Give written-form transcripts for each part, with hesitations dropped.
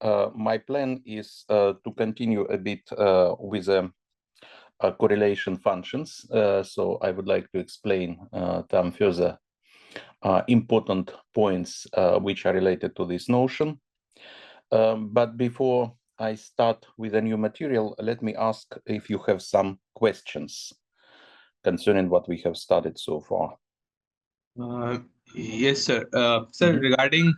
my plan is to continue a bit with correlation functions. So I would like to explain some further important points which are related to this notion. But before I start with a new material, let me ask if you have some questions concerning what we have studied so far. Yes, sir. Sir, regarding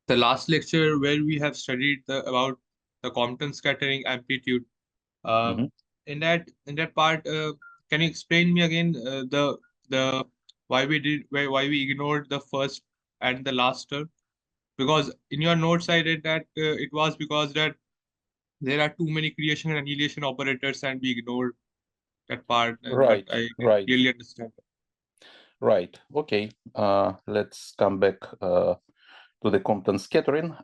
the last lecture where we have studied about the Compton scattering amplitude, in that part, can you explain me again the why we ignored the first and the last term? Because in your notes I read that it was because that there are too many creation and annihilation operators and we ignored that part, but I didn't really understand. Right. Okay. Let's come back to the Compton scattering.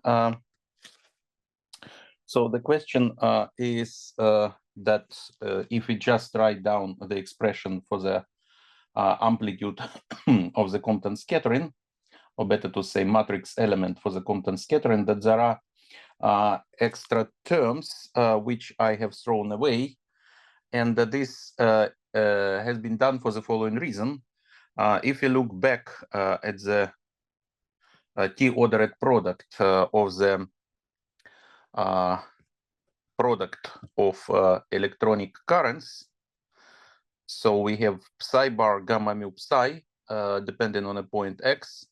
So the question is that if we just write down the expression for the amplitude of the Compton scattering, or better to say matrix element for the Compton scattering, that there are extra terms which I have thrown away, and that this has been done for the following reason. If you look back at the T-ordered product of the product of electronic currents, so we have psi bar gamma mu psi depending on a point x,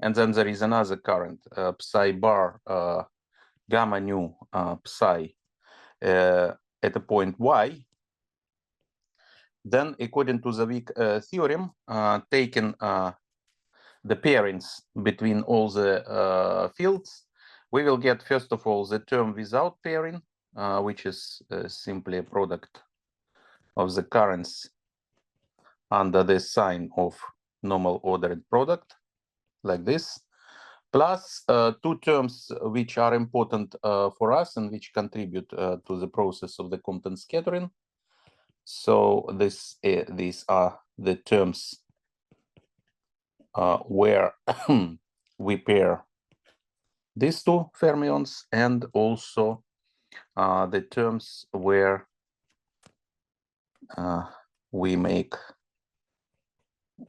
and then there is another current psi bar gamma nu psi at a point y. Then, according to the Wick theorem, taking the pairings between all the fields, we will get, first of all, the term without pairing, which is simply a product of the currents under the sign of normal ordered product, like this, plus two terms which are important for us and which contribute to the process of the Compton scattering. So these are the terms where we pair these two fermions, and also the terms where we make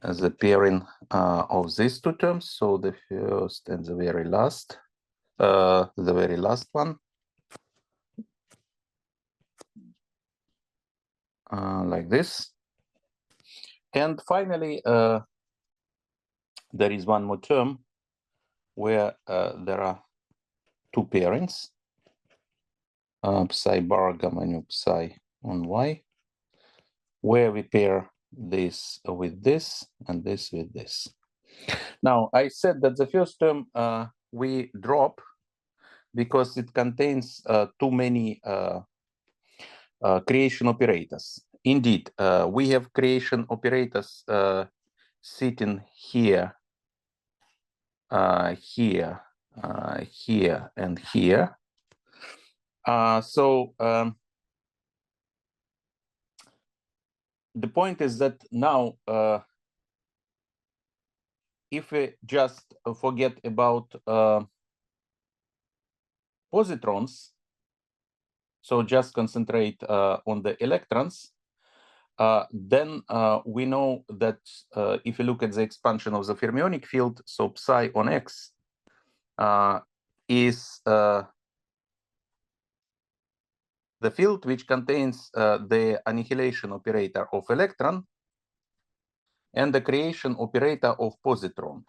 the pairing of these two terms. So the first and the very last one, like this. And finally, there is one more term where there are two pairings, psi bar gamma nu psi on y, where we pair this with this and this with this. Now, I said that the first term we drop because it contains too many creation operators. Indeed, we have creation operators sitting here, here, here, and here. So the point is that now, if we just forget about positrons, so just concentrate on the electrons, then we know that if you look at the expansion of the fermionic field, so psi on x is the field which contains the annihilation operator of electron and the creation operator of positron.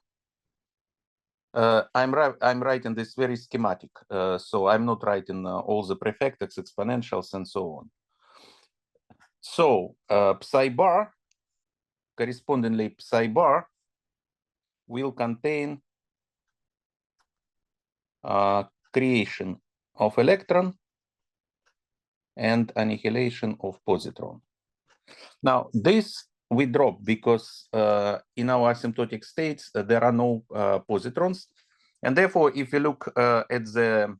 I'm writing this very schematic, so I'm not writing all the prefactors, exponentials, and so on. So psi bar, correspondingly psi bar, will contain creation of electron and annihilation of positron. Now, this we drop because in our asymptotic states, there are no positrons. And therefore, if you look at the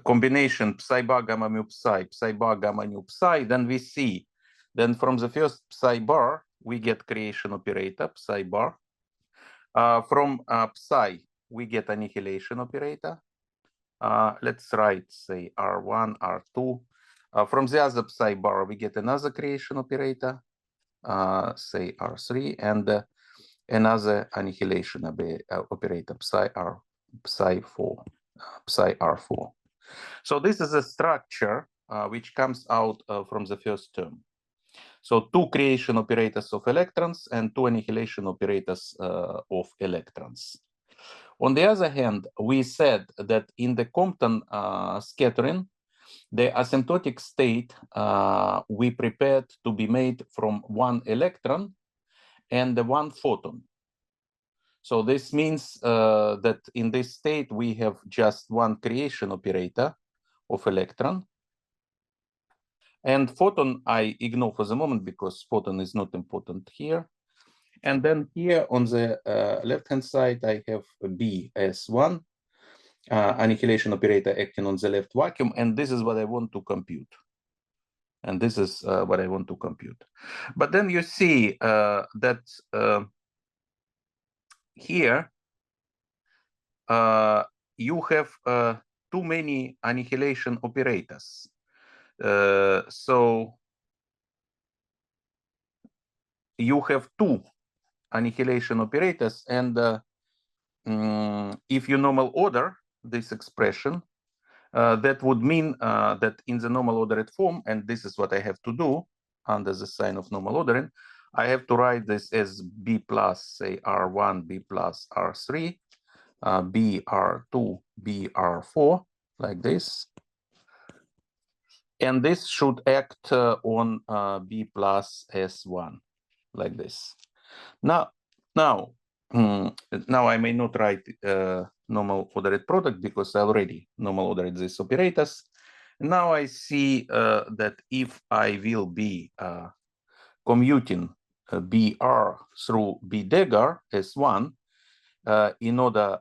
combination psi bar gamma mu psi bar gamma nu psi, then we see, then from the first psi bar, we get creation operator, psi bar. From psi, we get annihilation operator. Let's write, say, R1, R2. From the other psi bar, we get another creation operator, say R3, and another annihilation operator, psi R4. So this is a structure which comes out from the first term. So two creation operators of electrons and two annihilation operators of electrons. On the other hand, we said that in the Compton scattering, the asymptotic state we prepared to be made from one electron and one photon. So this means that in this state, we have just one creation operator of electron. And photon I ignore for the moment because photon is not important here. And then here on the left-hand side, I have B as one annihilation operator acting on the left vacuum. And this is what I want to compute. And this is what I want to compute. But then you see that here, you have too many annihilation operators. So you have two annihilation operators, and if you normal order this expression, that would mean that in the normal ordered form, and this is what I have to do under the sign of normal ordering, I have to write this as B plus, say, R1, B plus R3, B R2, B R4, like this. And this should act on B plus S1, like this. Now I may not write normal ordered product because I already normal ordered these operators. Now I see that if I will be commuting BR through B dagger S1 in order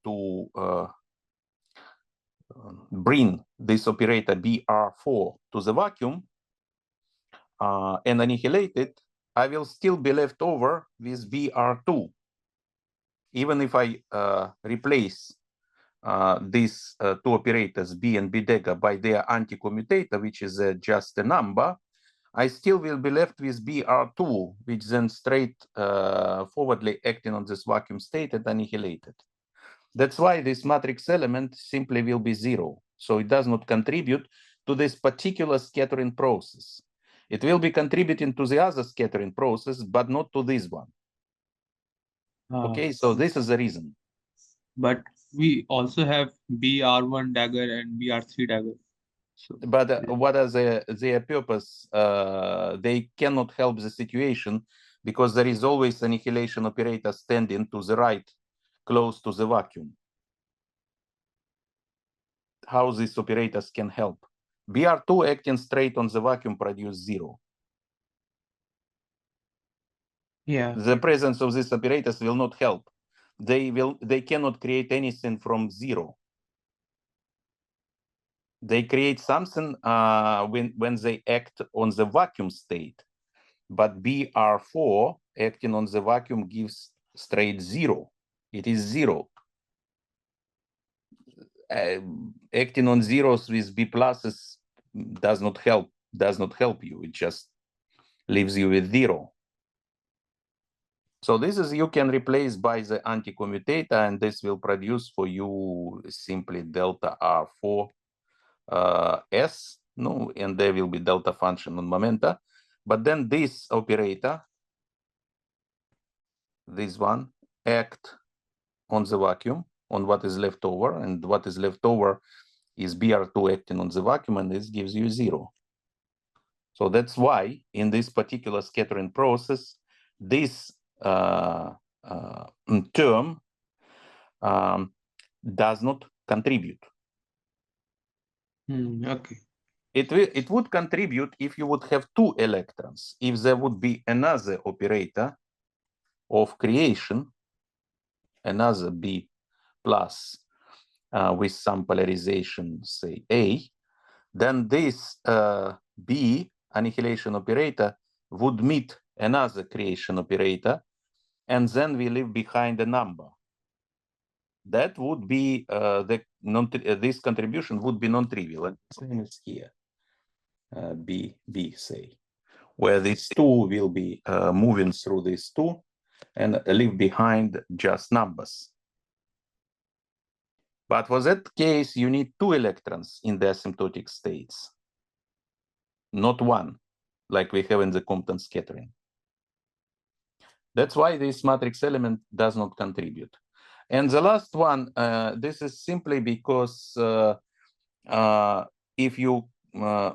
to bring this operator BR4 to the vacuum and annihilate it, I will still be left over with BR2. Even if I replace these two operators, B and B dagger, by their anti-commutator, which is just a number, I still will be left with BR2, which then straight forwardly acting on this vacuum state and annihilated. That's why this matrix element simply will be zero. So it does not contribute to this particular scattering process. It will be contributing to the other scattering process, but not to this one. Okay, so this is the reason. But we also have BR1 dagger and BR3 dagger. So, but what are their purpose? They cannot help the situation because there is always annihilation operator standing to the right, close to the vacuum. How these operators can help? BR2 acting straight on the vacuum produce zero. Yeah. The presence of these operators will not help. They cannot create anything from zero. They create something when they act on the vacuum state. But BR4 acting on the vacuum gives straight zero. It is zero. Acting on zeros with B pluses does not help you. It just leaves you with zero. So this is, you can replace by the anti-commutator, and this will produce for you simply delta R4 S, no, and there will be delta function on momenta. But then this operator, this one, act on the vacuum, on what is left over, and what is left over is BR2 acting on the vacuum, and this gives you zero. So that's why in this particular scattering process, this term does not contribute. Okay. It would contribute if you would have two electrons, if there would be another operator of creation, another B plus with some polarization, say A, then this B annihilation operator would meet another creation operator, and then we leave behind a number. that would be this contribution would be non-trivial. And same is here, B, say, where these two will be moving through these two and leave behind just numbers. But for that case, you need 2 electrons in the asymptotic states, not 1, like we have in the Compton scattering. That's why this matrix element does not contribute. And the last one, this is simply because if you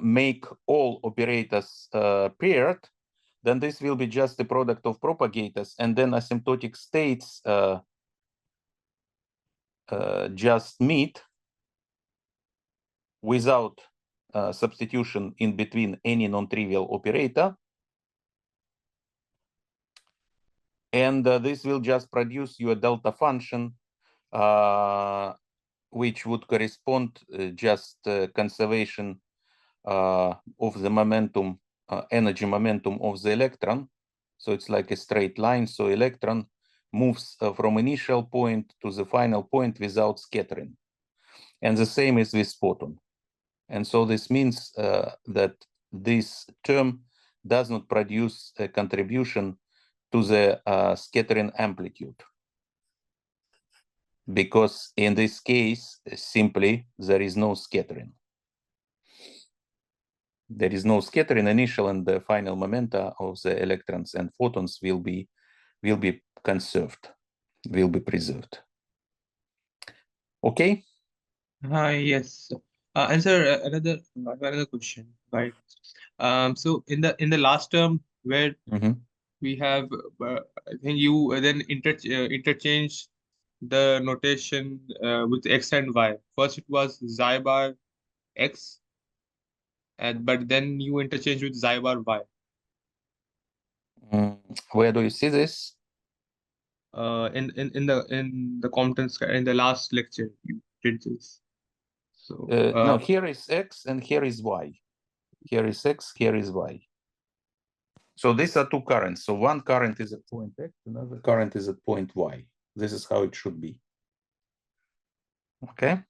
make all operators paired, then this will be just the product of propagators, and then asymptotic states just meet without substitution in between any non-trivial operator. And this will just produce you a delta function, which would correspond just conservation of the momentum, energy momentum of the electron. So it's like a straight line. So electron moves from initial point to the final point without scattering. And the same is with photon. And so this means that this term does not produce a contribution to the scattering amplitude. Because in this case, simply, there is no scattering. There is no scattering. Initial and the final momenta of the electrons and photons will be conserved, will be preserved. Okay? Yes. And sir, another question. Right. So in the last term where we have, I think you then interchange the notation with x and y. First it was xi bar x, but then you interchange with xi bar y. Where do you see this? In the Compton in the last lecture you did this. So no, here is x and here is y. Here is x, here is y. So these are two currents. So one current is at point x, another current is at point y. This is how it should be. Okay.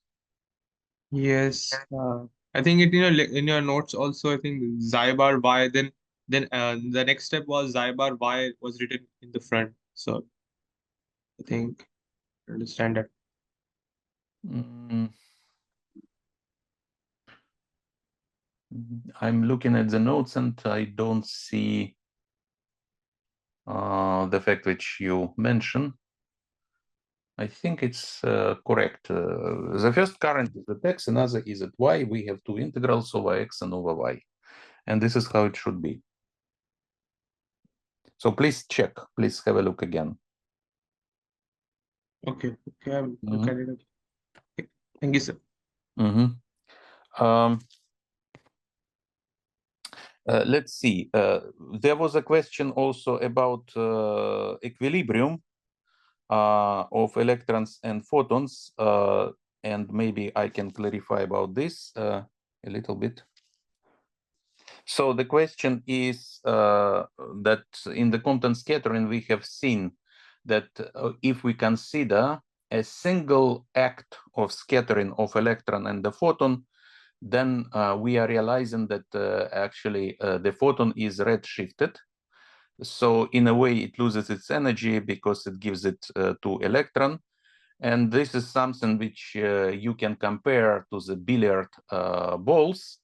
Yes. I think in your notes also, I think xi bar y. Then the next step was xi bar y was written in the front. So I think I understand that. I'm looking at the notes and I don't see the fact which you mentioned. I think it's correct. The first current is at x, another is at y. We have two integrals over x and over y. And this is how it should be. So please check. Please have a look again. Okay. Okay. I will look at it. Okay. Thank you, sir. Let's see. There was a question also about equilibrium of electrons and photons, and maybe I can clarify about this a little bit. So the question is that in the Compton scattering, we have seen that if we consider a single act of scattering of electron and the photon, then we are realizing that actually the photon is redshifted. So in a way, it loses its energy because it gives it to electron. And this is something which you can compare to the billiard balls.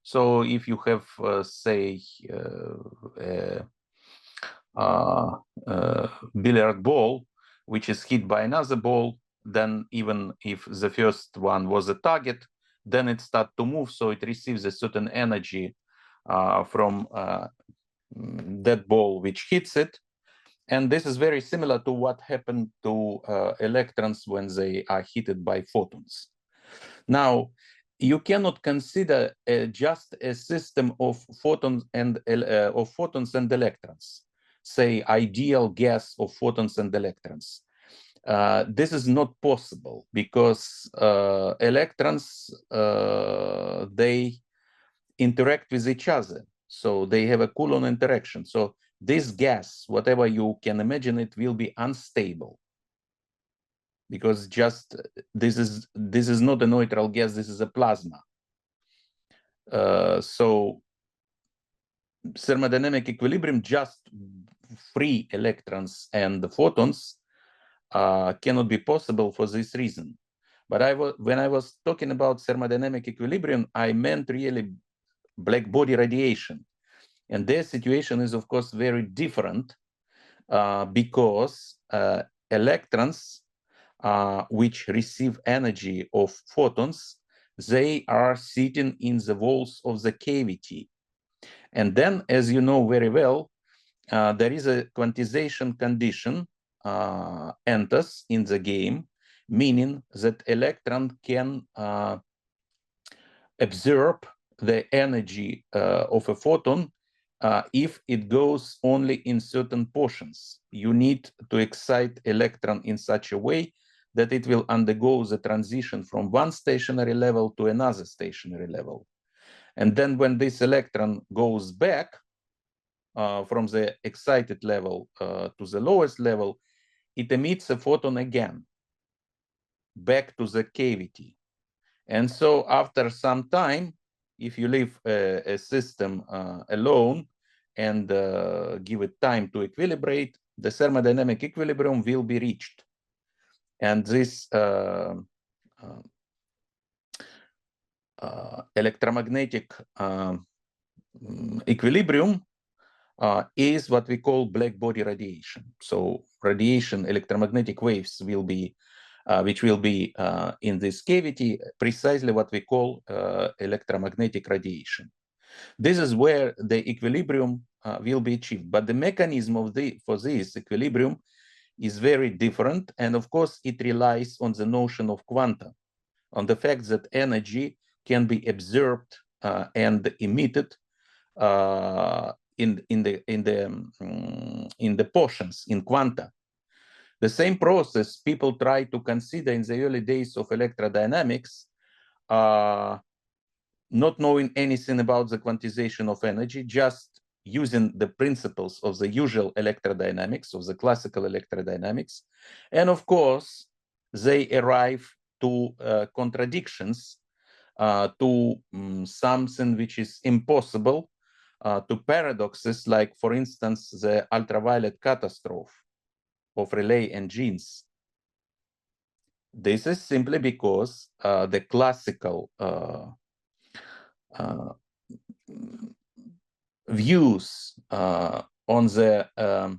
So if you have, say, billiard ball, which is hit by another ball, then even if the first one was a target, then it starts to move, so it receives a certain energy from that ball which hits it. And this is very similar to what happened to electrons when they are hit by photons. Now, you cannot consider just a system of photons and electrons, say ideal gas of photons and electrons. This is not possible because electrons, they interact with each other. So they have a Coulomb interaction. So this gas, whatever you can imagine, it will be unstable. because just this is not a neutral gas, this is a plasma. So thermodynamic equilibrium, just free electrons and the photons, cannot be possible for this reason. But when I was talking about thermodynamic equilibrium, I meant really black body radiation. And their situation is, of course, very different because electrons which receive energy of photons, they are sitting in the walls of the cavity. And then, as you know very well, there is a quantization condition enters in the game, meaning that electron can absorb the energy of a photon if it goes only in certain portions. You need to excite electron in such a way that it will undergo the transition from one stationary level to another stationary level. And then when this electron goes back from the excited level to the lowest level, it emits a photon again back to the cavity. And so after some time, if you leave a system alone and give it time to equilibrate, the thermodynamic equilibrium will be reached. And this electromagnetic equilibrium is what we call black body radiation. So radiation, electromagnetic waves will be which will be in this cavity, precisely what we call electromagnetic radiation. This is where the equilibrium will be achieved. But the mechanism for this equilibrium is very different. And of course, it relies on the notion of quanta, on the fact that energy can be absorbed and emitted in the portions, in quanta. The same process people tried to consider in the early days of electrodynamics, not knowing anything about the quantization of energy, just using the principles of the usual electrodynamics, of the classical electrodynamics. And of course, they arrive to contradictions, to something which is impossible, to paradoxes like, for instance, the ultraviolet catastrophe of relay engines. This is simply because the classical views on the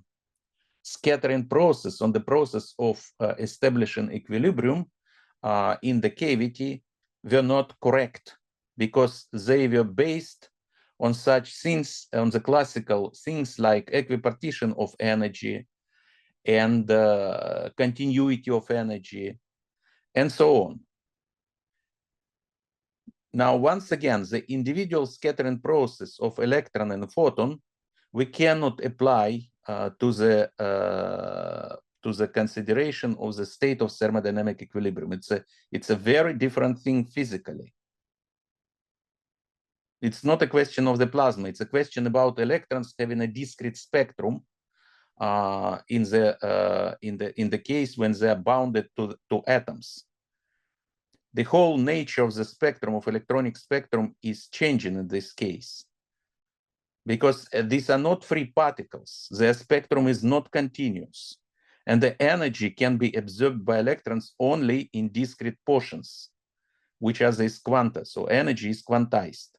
scattering process, on the process of establishing equilibrium in the cavity were not correct, because they were based on such things, on the classical things like equipartition of energy and continuity of energy, and so on. Now, once again, the individual scattering process of electron and photon, we cannot apply to the consideration of the state of thermodynamic equilibrium. It's a very different thing physically. It's not a question of the plasma. It's a question about electrons having a discrete spectrum in the case when they are bounded to atoms. The whole nature of the spectrum, of electronic spectrum, is changing in this case, because these are not free particles. Their spectrum is not continuous, and the energy can be absorbed by electrons only in discrete portions, which are these quanta. So energy is quantized.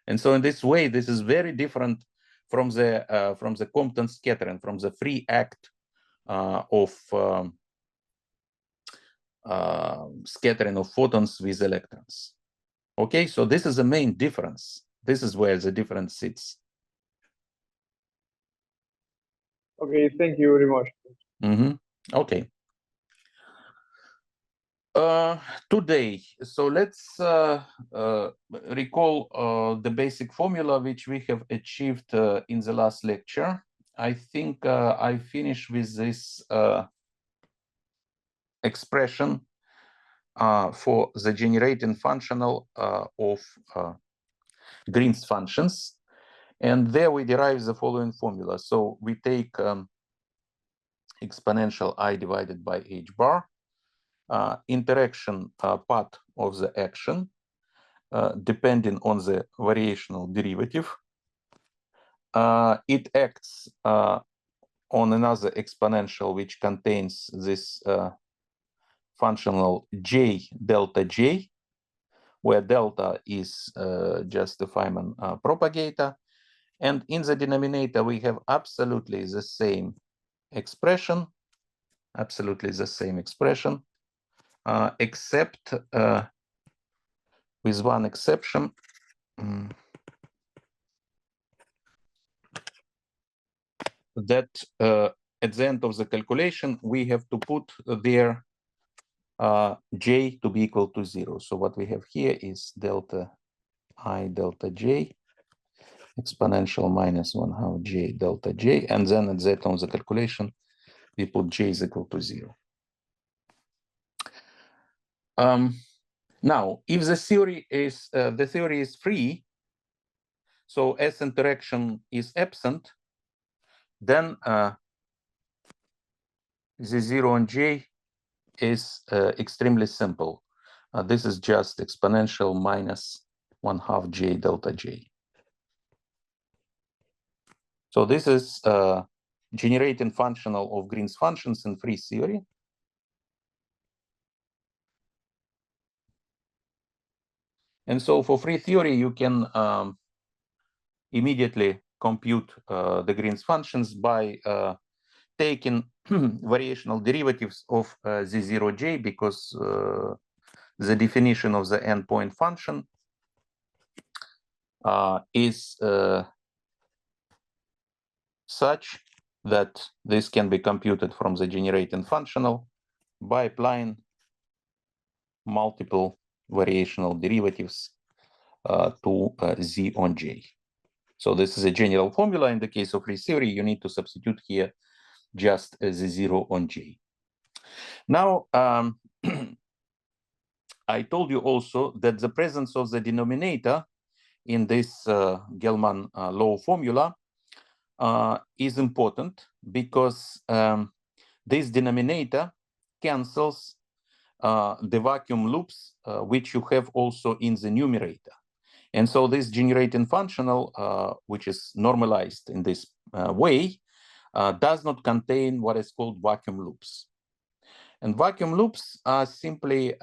And so in this way, this is very different from the Compton scattering, from the free act of scattering of photons with electrons. Okay, so this is the main difference. This is where the difference sits. Okay, thank you very much. Okay. Today, so let's recall the basic formula which we have achieved in the last lecture. I think I finished with this expression for the generating functional of Green's functions. And there we derive the following formula. So we take exponential I divided by h bar. interaction part of the action depending on the variational derivative. It acts on another exponential which contains this functional j delta j, where delta is just the Feynman propagator. And in the denominator, we have absolutely the same expression, except with one exception. That at the end of the calculation, we have to put there j to be equal to 0. So what we have here is delta I delta j exponential minus 1/2 j delta j, and then at the end of the calculation, we put j is equal to 0. Now, if the theory is free, so S interaction is absent, then the 0 on j is extremely simple. This is just exponential minus 1/2 j delta j. So this is generating functional of Green's functions in free theory. And so for free theory, you can immediately compute the Green's functions by taking variational derivatives of the 0j, because the definition of the endpoint function is such that this can be computed from the generating functional by applying multiple variational derivatives to z on j. So this is a general formula. In the case of free theory, you need to substitute here just the 0 on j. Now, I told you also that the presence of the denominator in this Lehmann law formula is important, because this denominator cancels the vacuum loops which you have also in the numerator. And so this generating functional, which is normalized in this way, does not contain what is called vacuum loops. And vacuum loops are simply,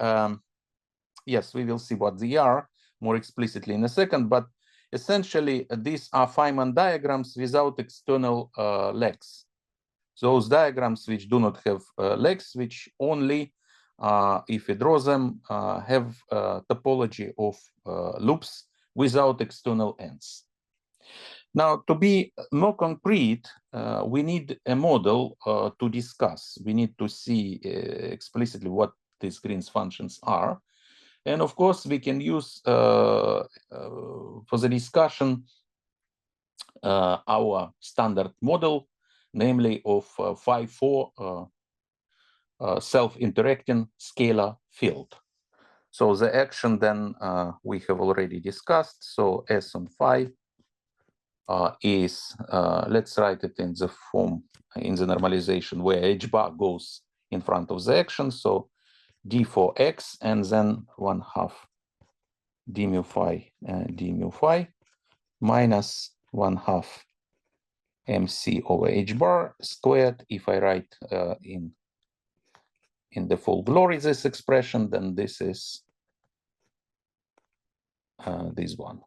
yes, we will see what they are more explicitly in a second, but essentially these are Feynman diagrams without external legs. Those diagrams which do not have legs, which only, if we draw them, have topology of loops without external ends. Now, to be more concrete, we need a model to discuss. We need to see explicitly what these Green's functions are. And of course, we can use for the discussion our standard model, namely of 5-4 self-interacting scalar field. So the action then we have already discussed. So S on phi is, let's write it in the form, in the normalization where h bar goes in front of the action. So d for x, and then 1/2 d mu phi minus 1/2 mc over h bar squared. If I write in the full glory this expression, then this is this one.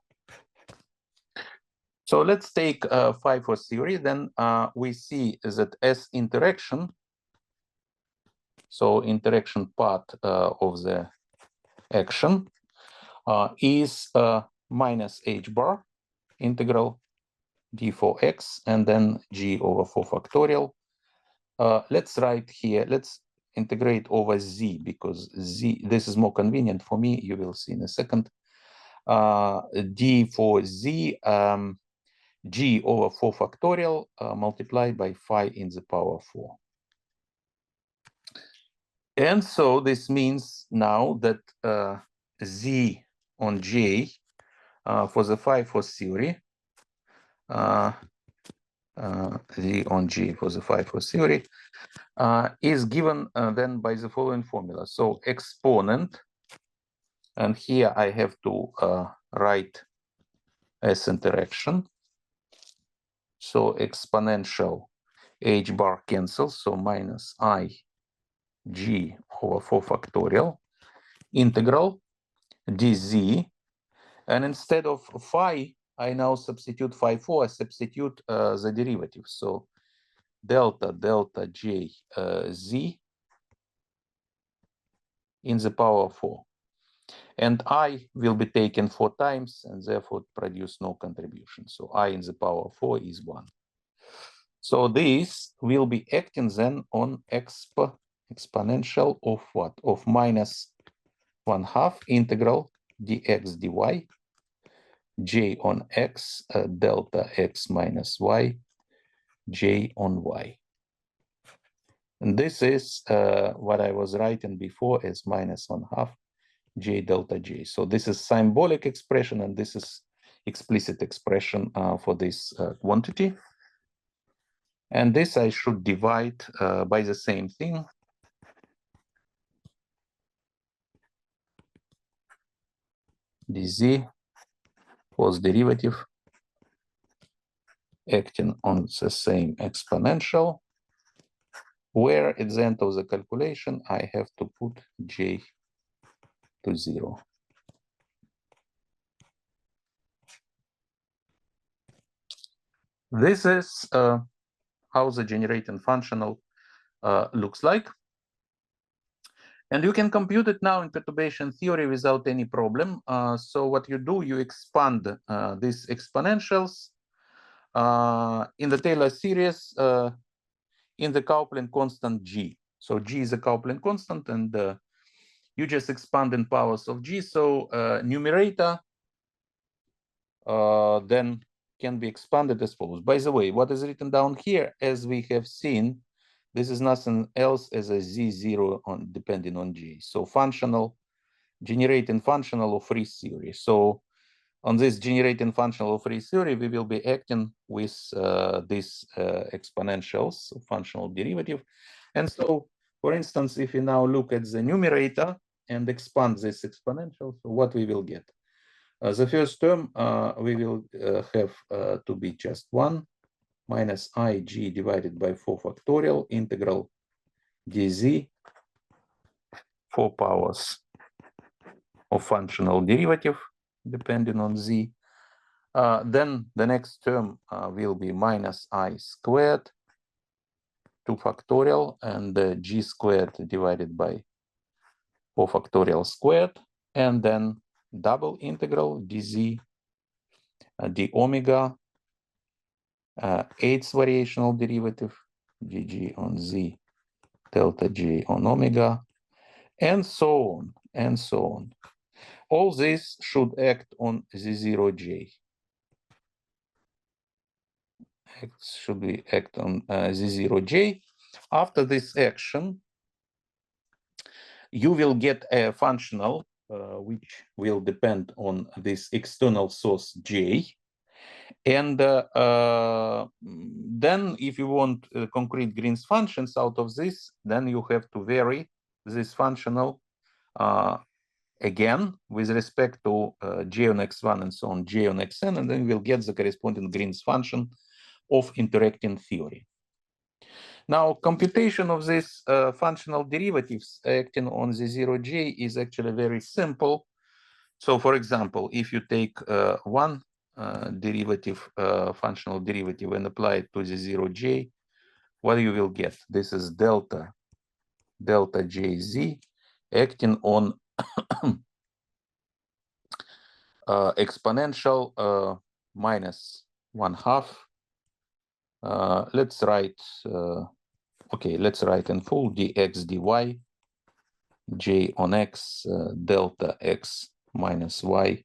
So let's take phi for theory. Then we see that S interaction, so interaction part of the action, is minus h bar integral d for x, and then g over 4 factorial. Let's write here, let's integrate over z, because z, this is more convenient for me. You will see in a second. D for z, g over 4 factorial multiplied by phi in the power 4. And so this means now that z on j for the phi for theory, z on g for the phi for theory, is given then by the following formula. So exponent, and here I have to write as interaction. So exponential h bar cancels, so minus I g over 4 factorial integral dz, and instead of phi, I now substitute phi 4, I substitute the derivative. So delta j z in the power of 4. And I will be taken 4 times and therefore produce no contribution. So I in the power of 4 is 1. So this will be acting then on exponential of what? Of minus 1/2 integral dx dy j on x delta x minus y j on y. And this is what I was writing before as minus 1/2 j delta j. So this is symbolic expression, and this is explicit expression for this quantity. And this I should divide by the same thing. dz was derivative acting on the same exponential, where at the end of the calculation, I have to put j to 0. This is how the generating functional looks like. And you can compute it now in perturbation theory without any problem. So what you do, you expand these exponentials in the Taylor series in the coupling constant g. So g is a coupling constant, and you just expand in powers of g. So numerator then can be expanded as follows. By the way, what is written down here, as we have seen, this is nothing else as a z0 on depending on g. So functional, generating functional of free theory. So on this generating functional of free theory, we will be acting with these exponentials, functional derivative. And so, for instance, if we now look at the numerator and expand this exponential, so what we will get? The first term we will have to be just 1 minus ig divided by 4 factorial integral dz 4 powers of functional derivative depending on z. Then the next term will be minus I squared 2 factorial and g squared divided by 4 factorial squared, and then double integral dz d omega 8th variational derivative dg on z delta j on omega, and so on and so on. All this should act on z0j. Should we act on z0j? After this action, you will get a functional which will depend on this external source j. And then if you want concrete Green's functions out of this, then you have to vary this functional again with respect to j on x1 and so on, j on xn, and then we'll get the corresponding Green's function of interacting theory. Now, computation of these functional derivatives acting on the 0j is actually very simple. So, for example, if you take one derivative, functional derivative, and apply it to the 0j, what you will get? This is delta jz acting on exponential minus 1/2. Let's write, okay, let's write in full dx dy j on x delta x minus y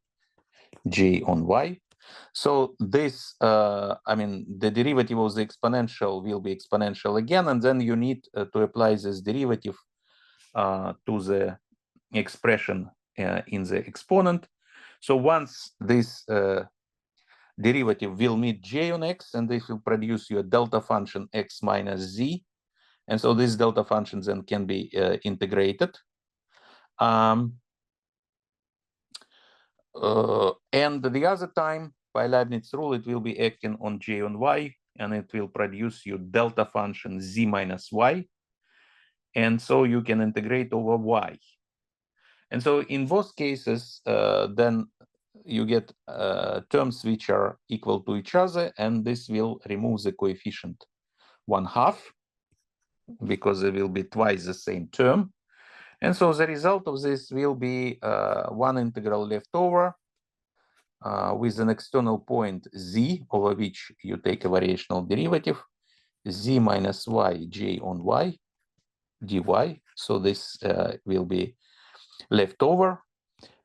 j on y. So this, I mean, the derivative of the exponential will be exponential again, and then you need to apply this derivative to the expression in the exponent. So once this derivative will meet j on x, and this will produce you a delta function x minus z, And so these delta functions then can be integrated. And the other time, by Leibniz rule, it will be acting on J on Y, and it will produce you delta function Z minus Y. And so you can integrate over Y. And so in both cases, then you get terms which are equal to each other, and this will remove the coefficient 1/2, because it will be twice the same term. And so the result of this will be one integral left over with an external point Z, over which you take a variational derivative, Z minus Y J on Y dy. So this will be left over,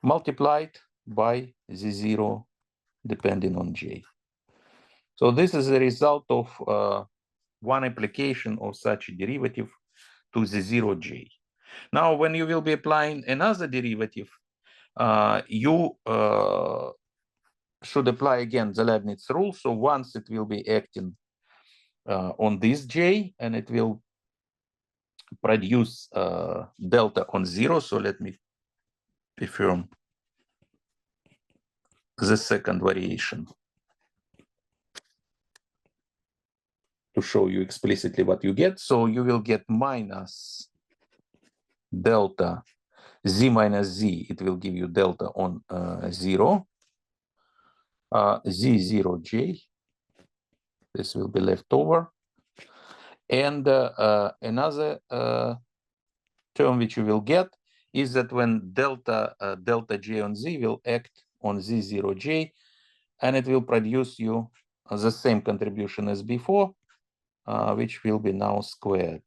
multiplied by Z0 depending on J. So this is the result of one application of such a derivative to Z0J. Now, when you will be applying another derivative, you should apply again the Leibniz rule. So once it will be acting on this J, and it will produce delta on 0. So let me perform the second variation to show you explicitly what you get. So you will get minus delta Z minus Z. It will give you delta on 0. Z0J. This will be left over. And another term which you will get is that when delta J on Z will act on Z0J, and it will produce you the same contribution as before, which will be now squared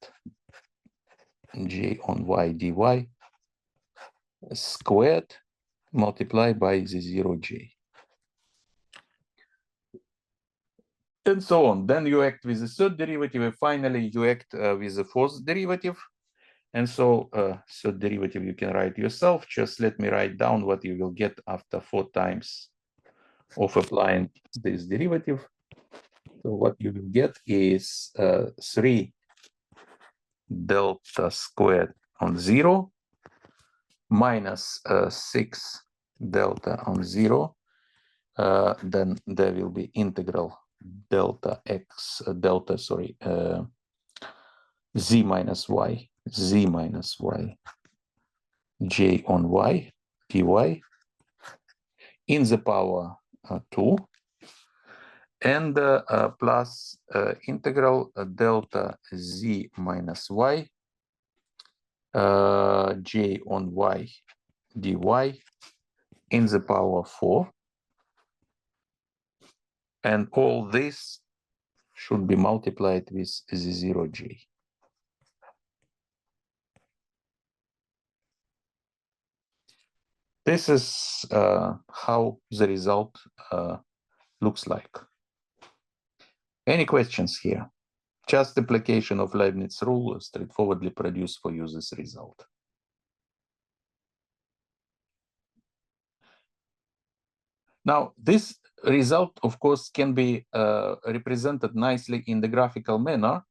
J on Y dy squared multiplied by Z0J. And so on. Then you act with the third derivative, and finally you act with the fourth derivative. And so third derivative you can write yourself. Just let me write down what you will get after 4 times of applying this derivative. So what you will get is 3 delta squared on 0 minus 6 delta on 0. Then there will be integral delta x delta Z minus Y J on Y dy in the power 2, and plus integral delta Z minus Y J on Y dy in the power 4. And all this should be multiplied with Z0J. This is how the result looks like. Any questions here? Just application of Leibniz rule straightforwardly produce for you this result. Now, this result, of course, can be represented nicely in the graphical manner.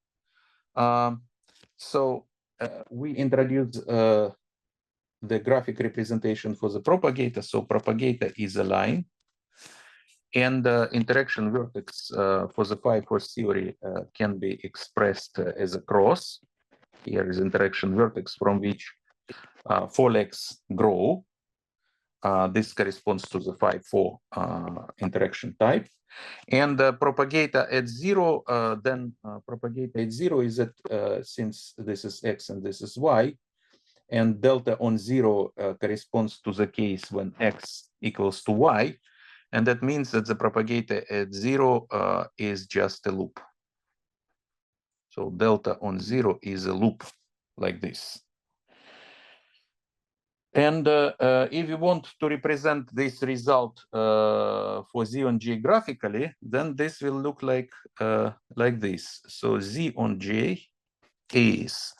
We introduced the graphic representation for the propagator. So propagator is a line, and the interaction vertex for the pi force theory can be expressed as a cross. Here is interaction vertex from which 4 legs grow. This corresponds to the phi 4 interaction type. And the propagator at 0, propagator at 0 is that since this is x and this is y, and delta on 0 corresponds to the case when x equals to y, and that means that the propagator at 0 is just a loop. So delta on 0 is a loop like this. And if you want to represent this result for Z on J graphically, then this will look like this. So Z on J is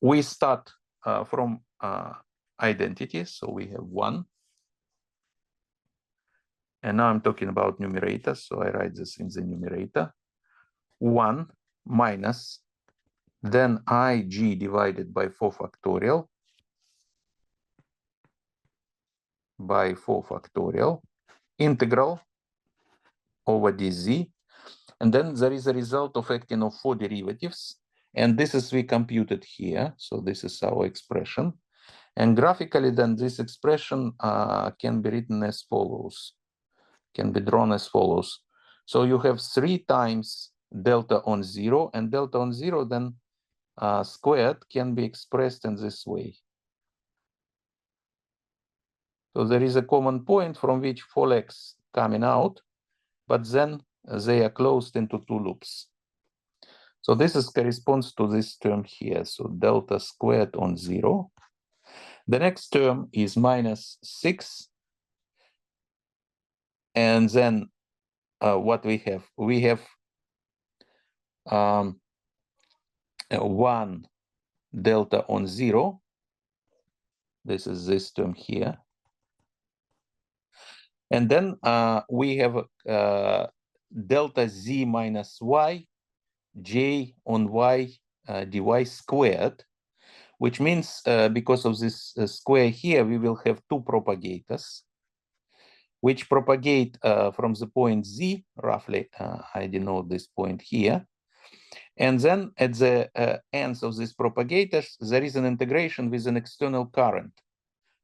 we start from identity, so we have 1. And now I'm talking about numerator, so I write this in the numerator. 1 minus then ig divided by 4 factorial by 4 factorial integral over dz. And then there is a result of acting of 4 derivatives. And this is we computed here. So this is our expression. And graphically, then this expression can be written as follows, can be drawn as follows. So you have 3 times delta on 0, and delta on 0 then squared can be expressed in this way. So there is a common point from which 4 legs coming out, but then they are closed into 2 loops. So this is corresponds to this term here. So delta squared on 0. The next term is minus 6. And then what we have? We have 1 delta on 0. This is this term here. And then we have delta z minus y, j on y dy squared, which means because of this square here, we will have 2 propagators, which propagate from the point z, roughly, I denote this point here. And then at the ends of these propagators, there is an integration with an external current,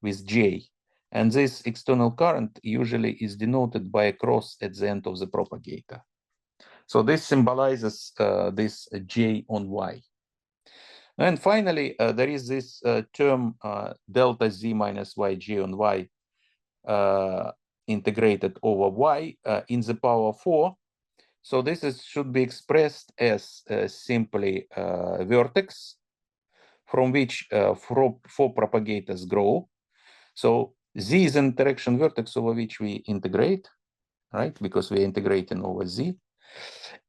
with j. And this external current usually is denoted by a cross at the end of the propagator. So this symbolizes this j on y. And finally, there is this term delta z minus y j on y integrated over y in the power 4. So this should be expressed as simply a vertex from which 4 propagators grow. So z is an interaction vertex over which we integrate, right? Because we're integrating over z.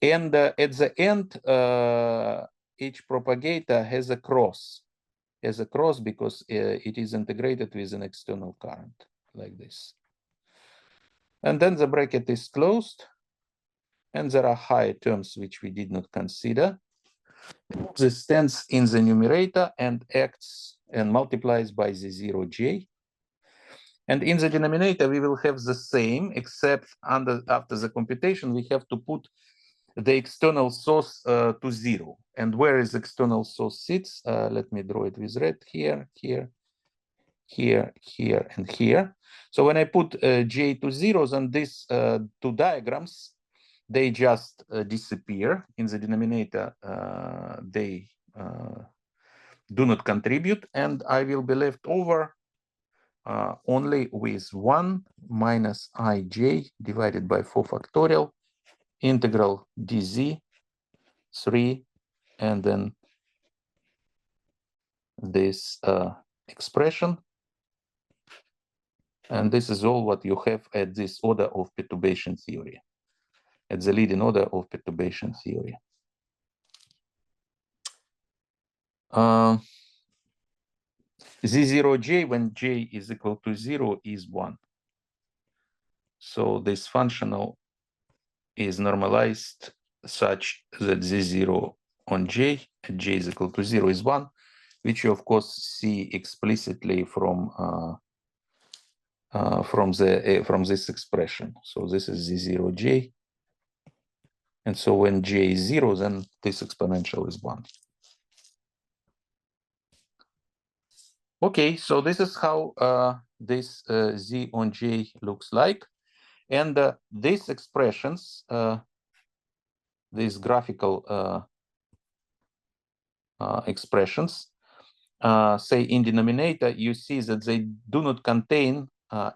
And at the end, each propagator has a cross because it is integrated with an external current like this. And then the bracket is closed. And there are higher terms which we did not consider. This stands in the numerator and acts and multiplies by the 0j. And in the denominator, we will have the same, except after the computation, we have to put the external source to 0. And where is external source sits? Let me draw it with red here, here, here, here, and here. So when I put j to 0, then these 2 diagrams, they just disappear. In the denominator, they do not contribute, and I will be left over only with 1 minus ij divided by 4 factorial integral dz 3, and then this expression. And this is all what you have at this order of perturbation theory, at the leading order of perturbation theory. Z0j, when j is equal to 0, is 1. So this functional is normalized such that Z0 on j at j is equal to 0 is 1, which you of course see explicitly from this expression. So this is Z0j. And so when j is 0, then this exponential is 1. Okay, so this is how this z on j looks like. And these expressions, these graphical expressions, say in denominator, you see that they do not contain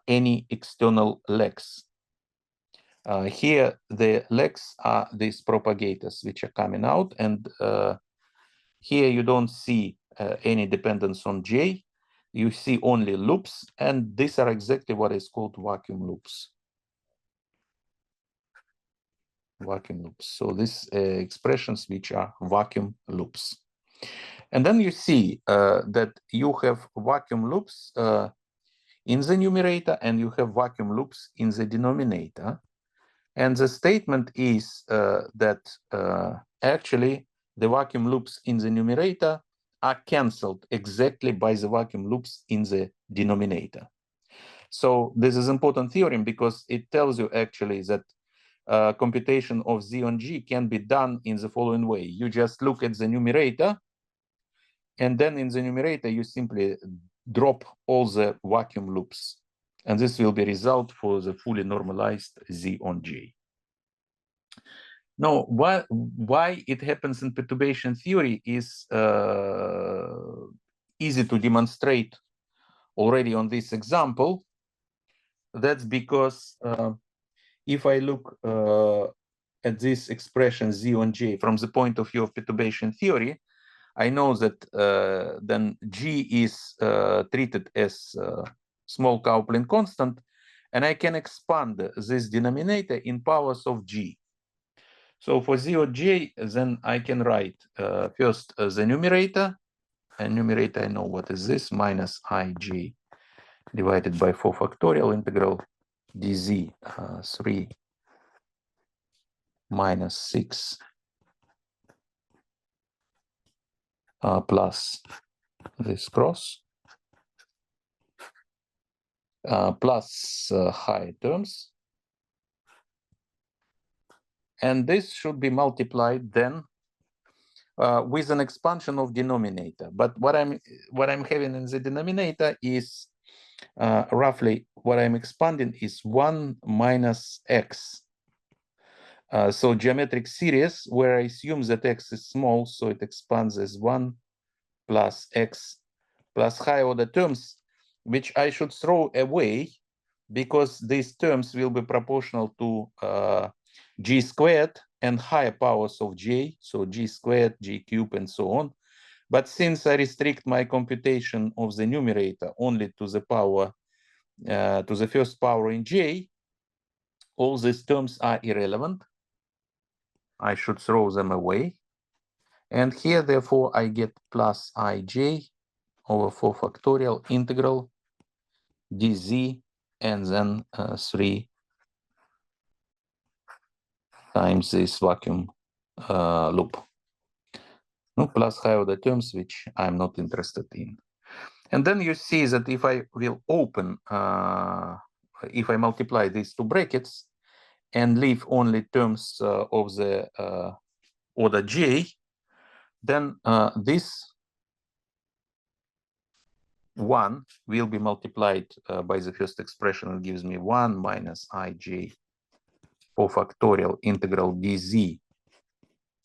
any external legs. Here, the legs are these propagators which are coming out, and here you don't see any dependence on j. You see only loops, and these are exactly what is called vacuum loops. Vacuum loops. So these expressions which are vacuum loops. And then you see that you have vacuum loops in the numerator, and you have vacuum loops in the denominator. And the statement is that actually the vacuum loops in the numerator are cancelled exactly by the vacuum loops in the denominator. So this is important theorem because it tells you actually that computation of Z on G can be done in the following way. You just look at the numerator, and then in the numerator, you simply drop all the vacuum loops. And this will be result for the fully normalized Z on J. Now, why it happens in perturbation theory is easy to demonstrate already on this example. That's because if I look at this expression Z on J from the point of view of perturbation theory, I know that then G is treated as small coupling constant, and I can expand this denominator in powers of G. So for Z of J, then I can write first the numerator, and numerator I know what is this, minus ij divided by 4 factorial integral dz 3 minus 6 plus this cross plus high terms, and this should be multiplied then with an expansion of denominator. But what I'm having in the denominator is roughly what I'm expanding is 1 minus x. So geometric series where I assume that x is small, so it expands as 1 plus x plus high order terms, which I should throw away because these terms will be proportional to g squared and higher powers of j, so g squared, g cubed, and so on. But since I restrict my computation of the numerator only to the power, to the first power in j, all these terms are irrelevant. I should throw them away. And here, therefore, I get plus ij over 4 factorial integral dz and then 3 times this vacuum loop. No, plus high order terms, which I'm not interested in. And then you see that if I will open, if I multiply these two brackets and leave only terms of the order j, then this 1 will be multiplied by the first expression and gives me 1 minus ij 4 factorial integral dz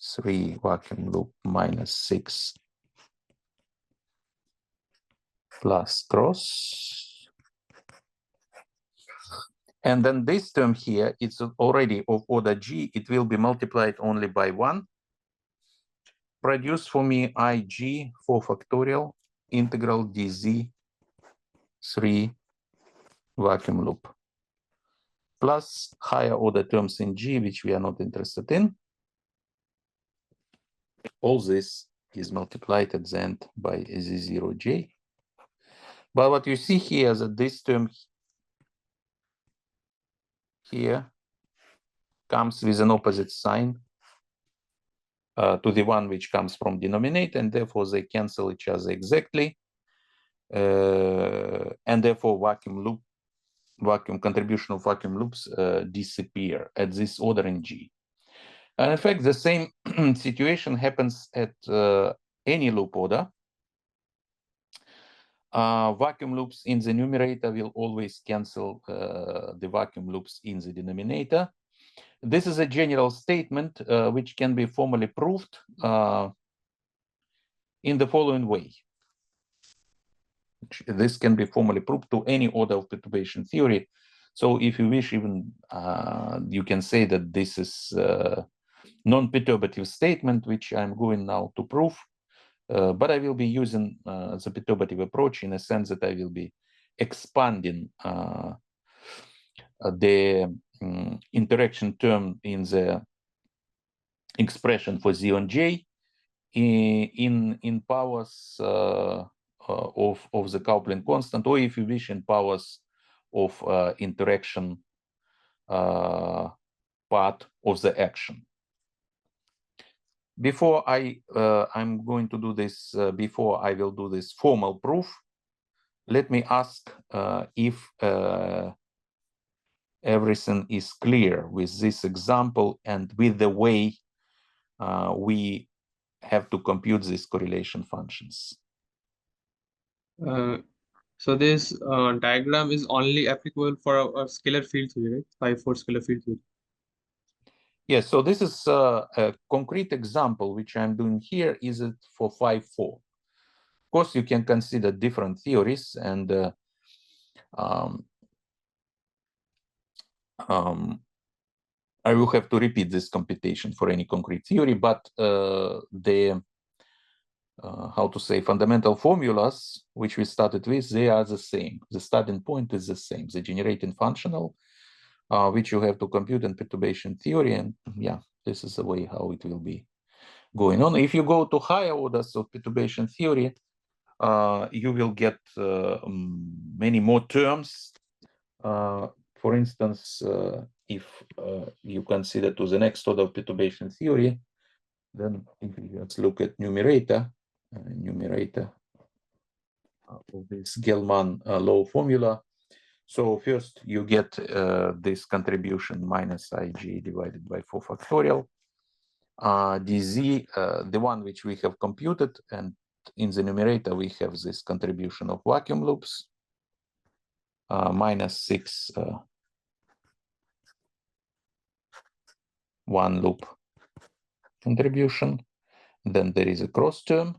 3 vacuum loop minus 6 plus cross. And then this term here, it's already of order g, it will be multiplied only by 1. Produce for me ig 4 factorial integral dz 3 vacuum loop plus higher order terms in g, which we are not interested in. All this is multiplied at the end by z0j. But what you see here is that this term here comes with an opposite sign to the one which comes from denominator, and therefore they cancel each other exactly. And therefore contribution of vacuum loops disappear at this order in G. And in fact, the same situation happens at any loop order. Vacuum loops in the numerator will always cancel the vacuum loops in the denominator. This is a general statement which can be formally proved in the following way. This can be formally proved to any order of perturbation theory. So if you wish, even you can say that this is a non-perturbative statement, which I'm going now to prove. But I will be using the perturbative approach in a sense that I will be expanding the interaction term in the expression for Z on J in powers of the coupling constant, or if you wish, in powers of interaction part of the action. Before I'm going to do this, before I will do this formal proof, let me ask if everything is clear with this example and with the way we have to compute these correlation functions. So this diagram is only applicable for a scalar field theory, right? 5-4 scalar field theory. Yes, so this is a concrete example which I'm doing here. Is it for 5-4? Of course, you can consider different theories, and I will have to repeat this computation for any concrete theory, but the how to say, fundamental formulas which we started with, they are the same. The starting point is the same. The generating functional, which you have to compute in perturbation theory, and yeah, this is the way how it will be going on. If you go to higher orders of perturbation theory, you will get many more terms. For instance, if you consider to the next order of perturbation theory, then if you just look at numerator of this Lehmann law formula. So first you get this contribution minus Ig divided by 4 factorial. dz, the one which we have computed, and in the numerator we have this contribution of vacuum loops, minus 6 one loop contribution. Then there is a cross term.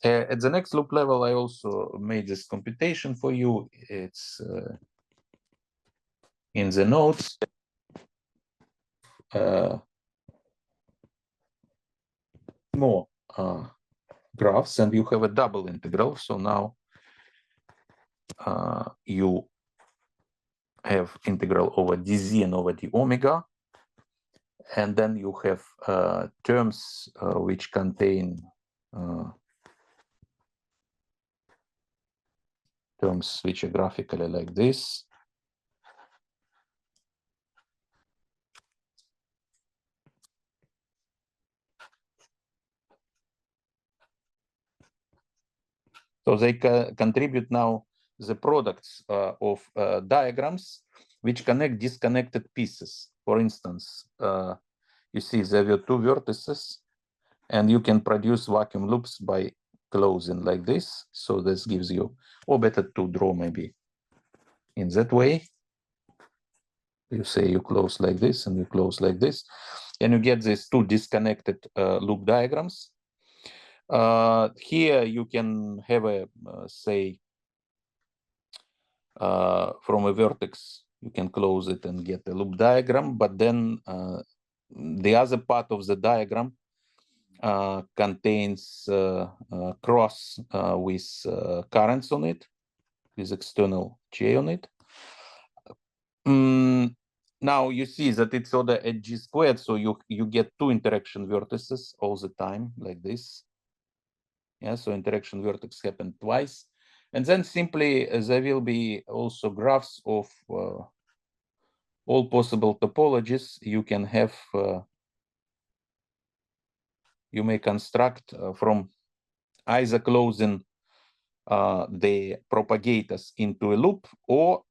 At the next loop level, I also made this computation for you. It's in the notes. More graphs, and you have a double integral. So now you have integral over dz and over d omega. And then you have terms which contain terms which are graphically like this. So they contribute now the products of diagrams which connect disconnected pieces. For instance, you see there were two vertices, and you can produce vacuum loops by closing like this. So this gives you, or better to draw maybe in that way. You say you close like this and you close like this, and you get these two disconnected loop diagrams. Here you can have a, say, from a vertex, you can close it and get a loop diagram, but then the other part of the diagram contains cross with currents on it, with external J on it. Now you see that it's order at G squared, so you get two interaction vertices all the time, like this. Yeah, so interaction vertex happened twice. And then simply there will be also graphs of all possible topologies you can have. You may construct from either closing the propagators into a loop or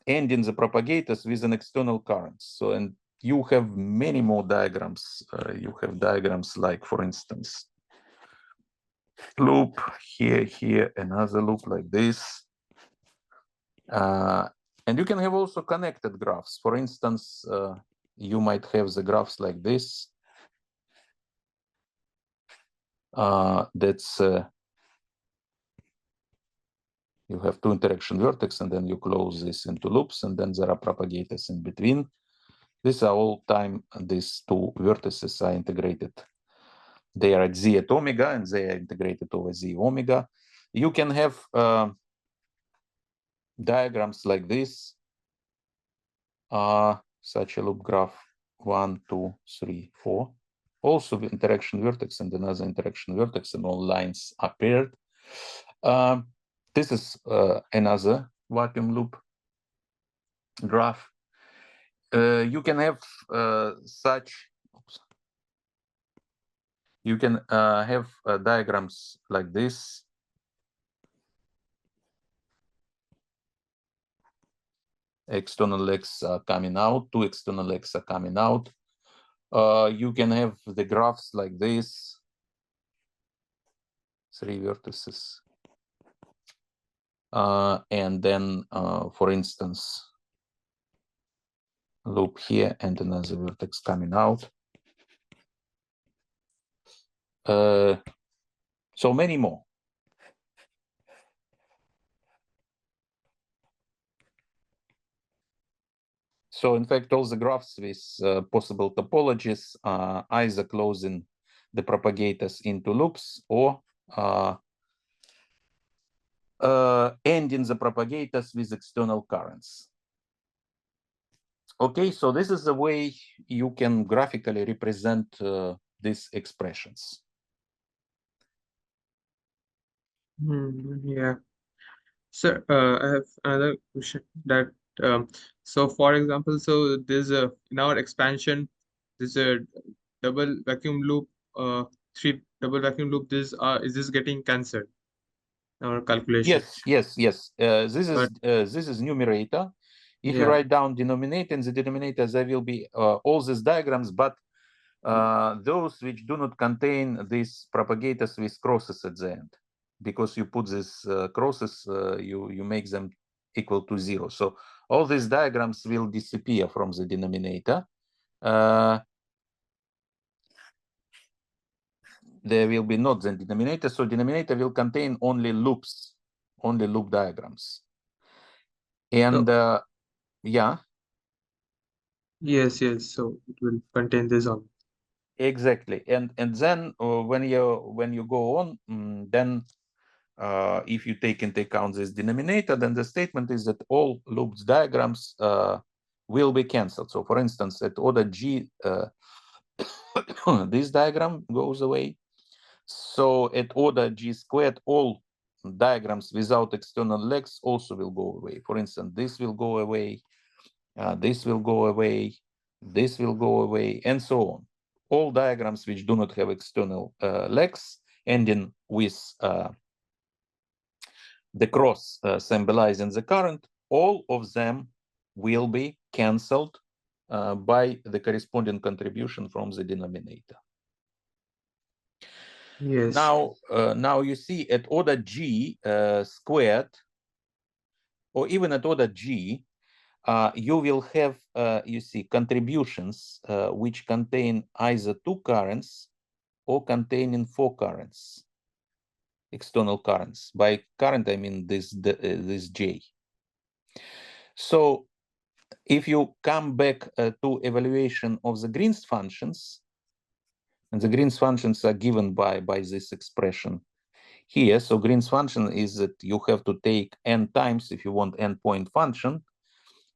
ending the propagators with an external current. So, and you have many more diagrams. You have diagrams like, for instance, loop here, another loop like this. And you can have also connected graphs. For instance, you might have the graphs like this. That's you have two interaction vertex, and then you close this into loops, and then there are propagators in between. These are all time these two vertices are integrated. They are at z at omega, and they are integrated over z omega. You can have diagrams like this, such a loop graph 1, 2, 3, 4. Also with interaction vertex and another interaction vertex, and all lines are paired. This is another vacuum loop graph. You can have you can have diagrams like this. External legs are coming out, two external legs are coming out. You can have the graphs like this, 3 vertices. And then, for instance, loop here and another vertex coming out. So many more. So in fact, all the graphs with possible topologies are either closing the propagators into loops or ending the propagators with external currents. Okay, so this is the way you can graphically represent these expressions. Yeah. So I have another question that so for example, so there's a in our expansion, there's a double vacuum loop, three double vacuum loop. This is this getting cancelled? Our calculation. Yes. This is numerator. If you write down denominator, in the denominator there will be all these diagrams, but those which do not contain these propagators with crosses at the end, because you put these crosses, you make them equal to 0. So all these diagrams will disappear from the denominator. There will be not the denominator, so denominator will contain only loops, only loop diagrams. And yeah. Yes. So it will contain this on. Exactly. And then when you go on, then if you take into account this denominator, then the statement is that all loops diagrams will be cancelled. So for instance, at order G, this diagram goes away. So at order G squared, all diagrams without external legs also will go away. For instance, this will go away, this will go away, this will go away, and so on. All diagrams which do not have external legs ending with the cross symbolizing the current, all of them will be cancelled by the corresponding contribution from the denominator. Yes. Now you see at order G squared, or even at order G, you will have, you see, contributions which contain either 2 currents or containing 4 currents, external currents. By current, I mean this J. So if you come back to evaluation of the Green's functions, and the Green's functions are given by this expression here. So Green's function is that you have to take n times, if you want n-point function,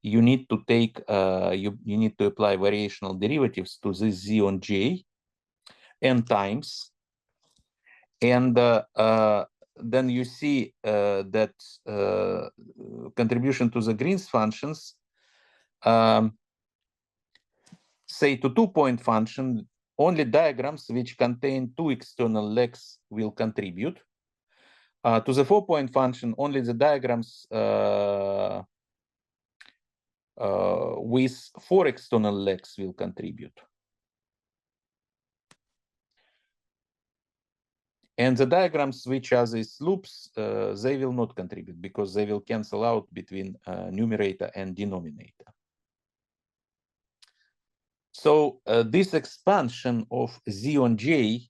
you need to take, you need to apply variational derivatives to this z on j n times. And then you see that contribution to the Green's functions, say to 2-point function, only diagrams which contain 2 external legs will contribute. To the 4-point function, only the diagrams with 4 external legs will contribute. And the diagrams which are these loops, they will not contribute because they will cancel out between numerator and denominator. So this expansion of Z on J,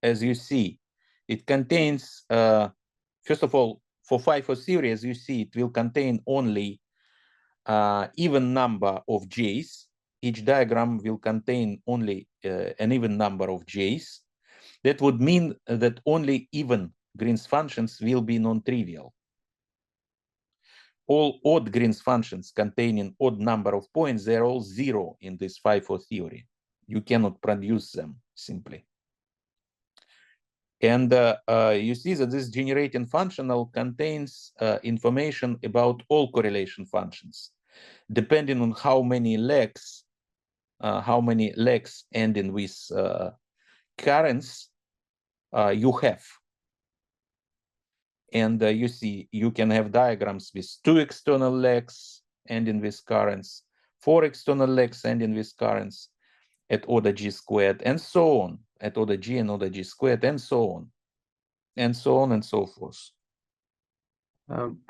as you see, it contains, first of all, for FIFO theory, as you see, it will contain only even number of J's. Each diagram will contain only an even number of J's. That would mean that only even Green's functions will be non-trivial. All odd Green's functions containing odd number of points, they're all 0 in this FIFO theory. You cannot produce them simply. And you see that this generating functional contains information about all correlation functions. depending on how many legs ending with currents you have. And you see, you can have diagrams with 2 external legs ending with currents, 4 external legs ending with currents at order g squared, and so on, at order g and order g squared, and so on, and so on and so forth.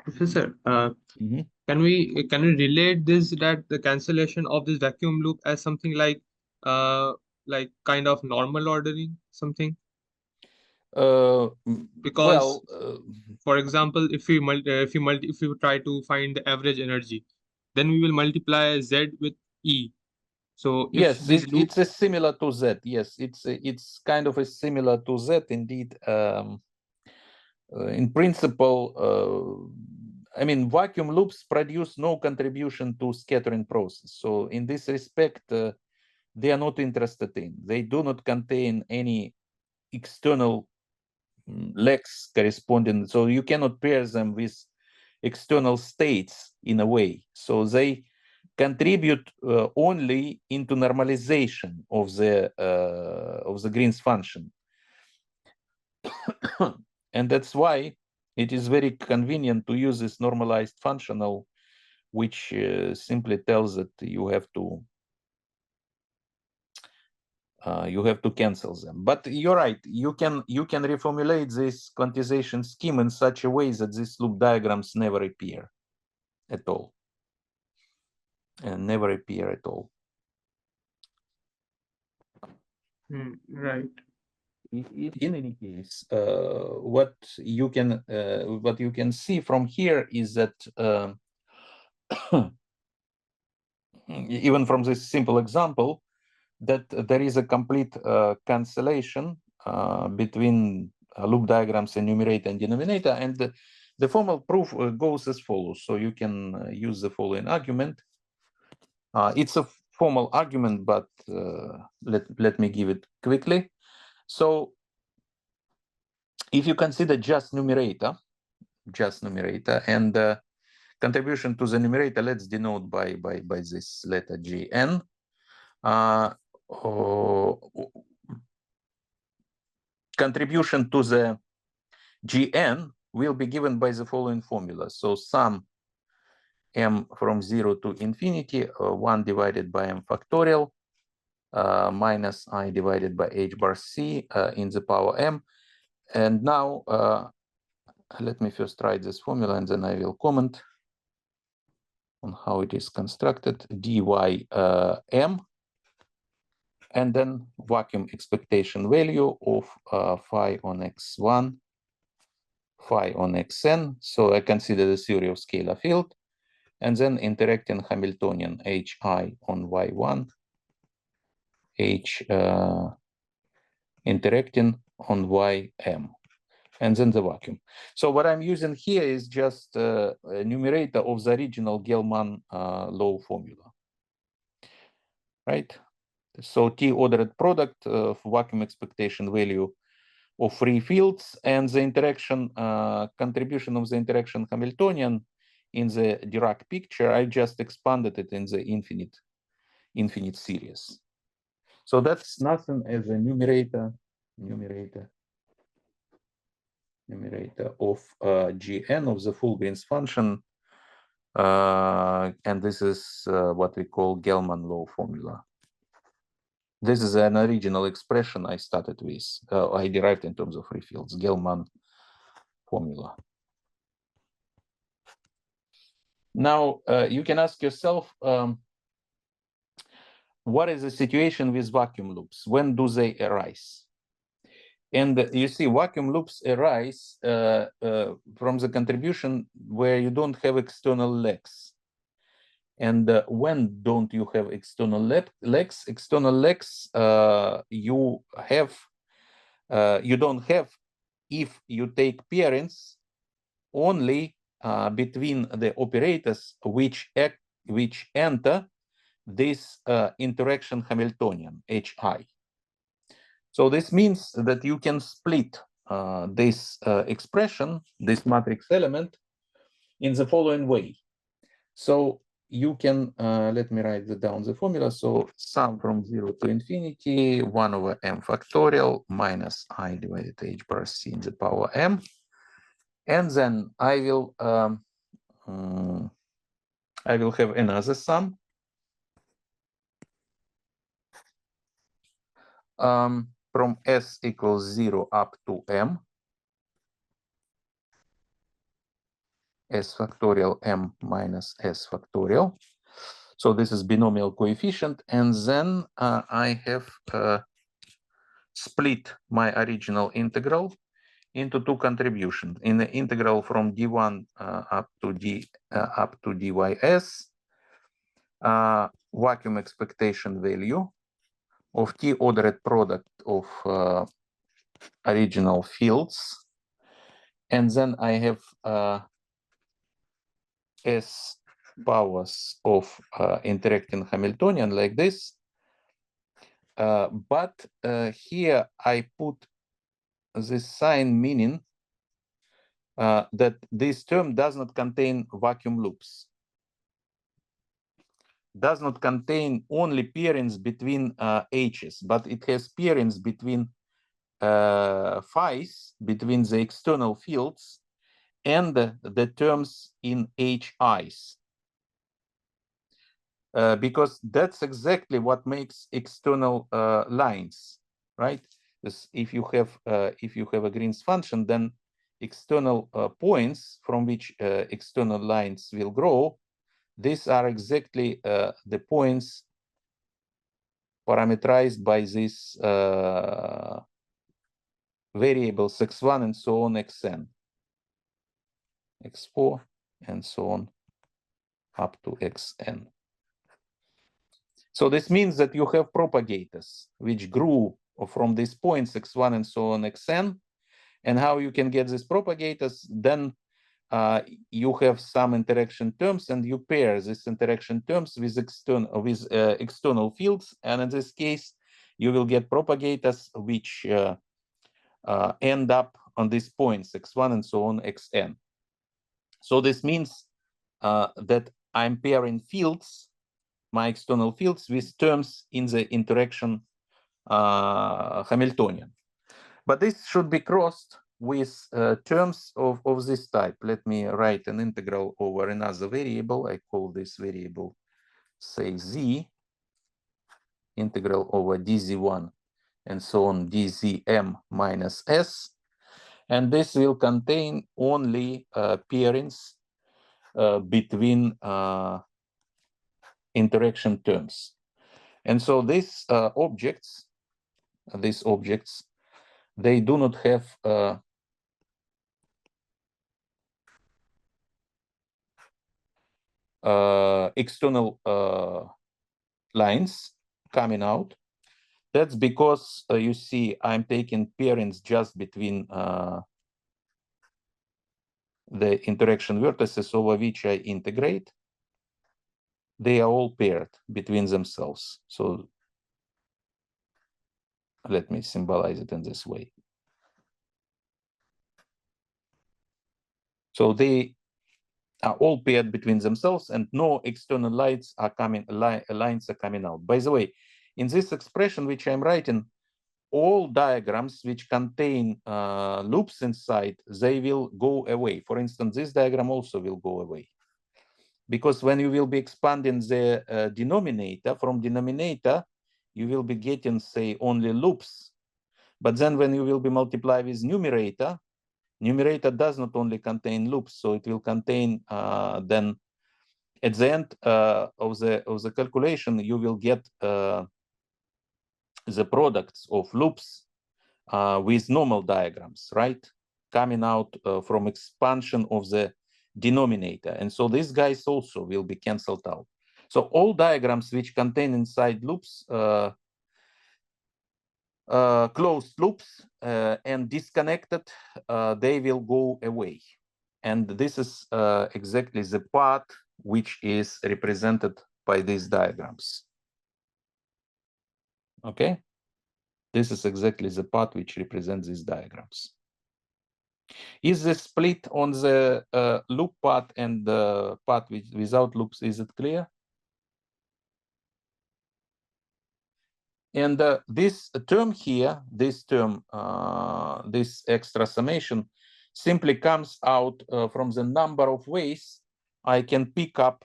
Professor, can we relate this, that the cancellation of this vacuum loop, as something like kind of normal ordering, something? Because for example, if we try to find the average energy, then we will multiply Z with E. So yes, it's a similar to Z. Yes, it's kind of a similar to Z indeed. In principle, I mean, vacuum loops produce no contribution to scattering process. So in this respect, they are not interested in. They do not contain any external legs corresponding. So you cannot pair them with external states in a way. So they contribute only into normalization of the Green's function. And that's why it is very convenient to use this normalized functional, which simply tells that you have to cancel them. But you're right, you can reformulate this quantization scheme in such a way that these loop diagrams never appear at all, and never appear at all. Right. In any case, what you can see from here is that even from this simple example, that there is a complete cancellation between loop diagrams and numerator and denominator, and the formal proof goes as follows. So you can use the following argument. It's a formal argument, but let me give it quickly. So if you consider just numerator, and contribution to the numerator, let's denote by this letter Gn. Contribution to the Gn will be given by the following formula. So sum m from 0 to infinity, 1 divided by m factorial minus I divided by h bar c in the power m. And now let me first write this formula, and then I will comment on how it is constructed. Dy m, and then vacuum expectation value of phi on x1, phi on xn. So I consider the theory of scalar field, and then interacting Hamiltonian hi on y1, h interacting on ym, and then the vacuum. So what I'm using here is just a numerator of the original Lehmann law formula, right? So T-ordered product of vacuum expectation value of free fields and the interaction contribution of the interaction Hamiltonian in the Dirac picture. I just expanded it in the infinite series. So that's nothing as a numerator of Gn of the full Green's function, and this is what we call Lehmann law formula. This is an original expression I started with. I derived in terms of free fields, Lehmann formula. Now you can ask yourself, what is the situation with vacuum loops? When do they arise? And you see, vacuum loops arise from the contribution where you don't have external legs. And when don't you have external legs? External legs you don't have if you take pairings only between the operators which enter this interaction Hamiltonian hi. So this means that you can split this expression, this matrix element, in the following way. So you can, let me write down the formula. So sum from 0 to infinity, 1 over m factorial minus I divided h bar c in the power m. And then I will have another sum. From s equals 0 up to m. S factorial m minus s factorial. So this is binomial coefficient. And then I have split my original integral into two contributions. In the integral from d1 up to dys, vacuum expectation value of t ordered product of original fields. And then I have s powers of interacting Hamiltonian like this. But here I put this sign, meaning that this term does not contain vacuum loops, does not contain only pairings between h's, but it has pairings between phi's, between the external fields and the terms in hi's. Because that's exactly what makes external lines, right? If you have a Green's function, then external points from which external lines will grow, these are exactly the points parameterized by these variables x1 and so on, xn, x4 and so on up to xn. So this means that you have propagators which grew from these points x1 and so on xn. And how you can get these propagators? Then you have some interaction terms, and you pair these interaction terms with external fields. And in this case, you will get propagators which end up on these points x1 and so on xn. So this means that I'm pairing fields, my external fields, with terms in the interaction Hamiltonian. But this should be crossed with terms of this type. Let me write an integral over another variable. I call this variable, say, z, integral over dz1 and so on dzm minus s. And this will contain only pairings between interaction terms. And so these objects, they do not have external lines coming out. That's because you see I'm taking pairings just between the interaction vertices over which I integrate. They are all paired between themselves. So let me symbolize it in this way. So they are all paired between themselves, and no external lines are coming out. By the way, in this expression which I'm writing, all diagrams which contain loops inside, they will go away. For instance, this diagram also will go away. Because when you will be expanding the denominator, from denominator, you will be getting, say, only loops. But then when you will be multiply with numerator, numerator does not only contain loops, so it will contain then at the end of the calculation, you will get the products of loops with normal diagrams, right? Coming out from expansion of the denominator. And so these guys also will be canceled out. So all diagrams which contain inside loops, closed loops and disconnected, they will go away. And this is exactly the part which is represented by these diagrams. Okay? This is exactly the part which represents these diagrams. Is the split on the loop part and the part without loops, is it clear? And this term here, this term, this extra summation simply comes out from the number of ways I can pick up,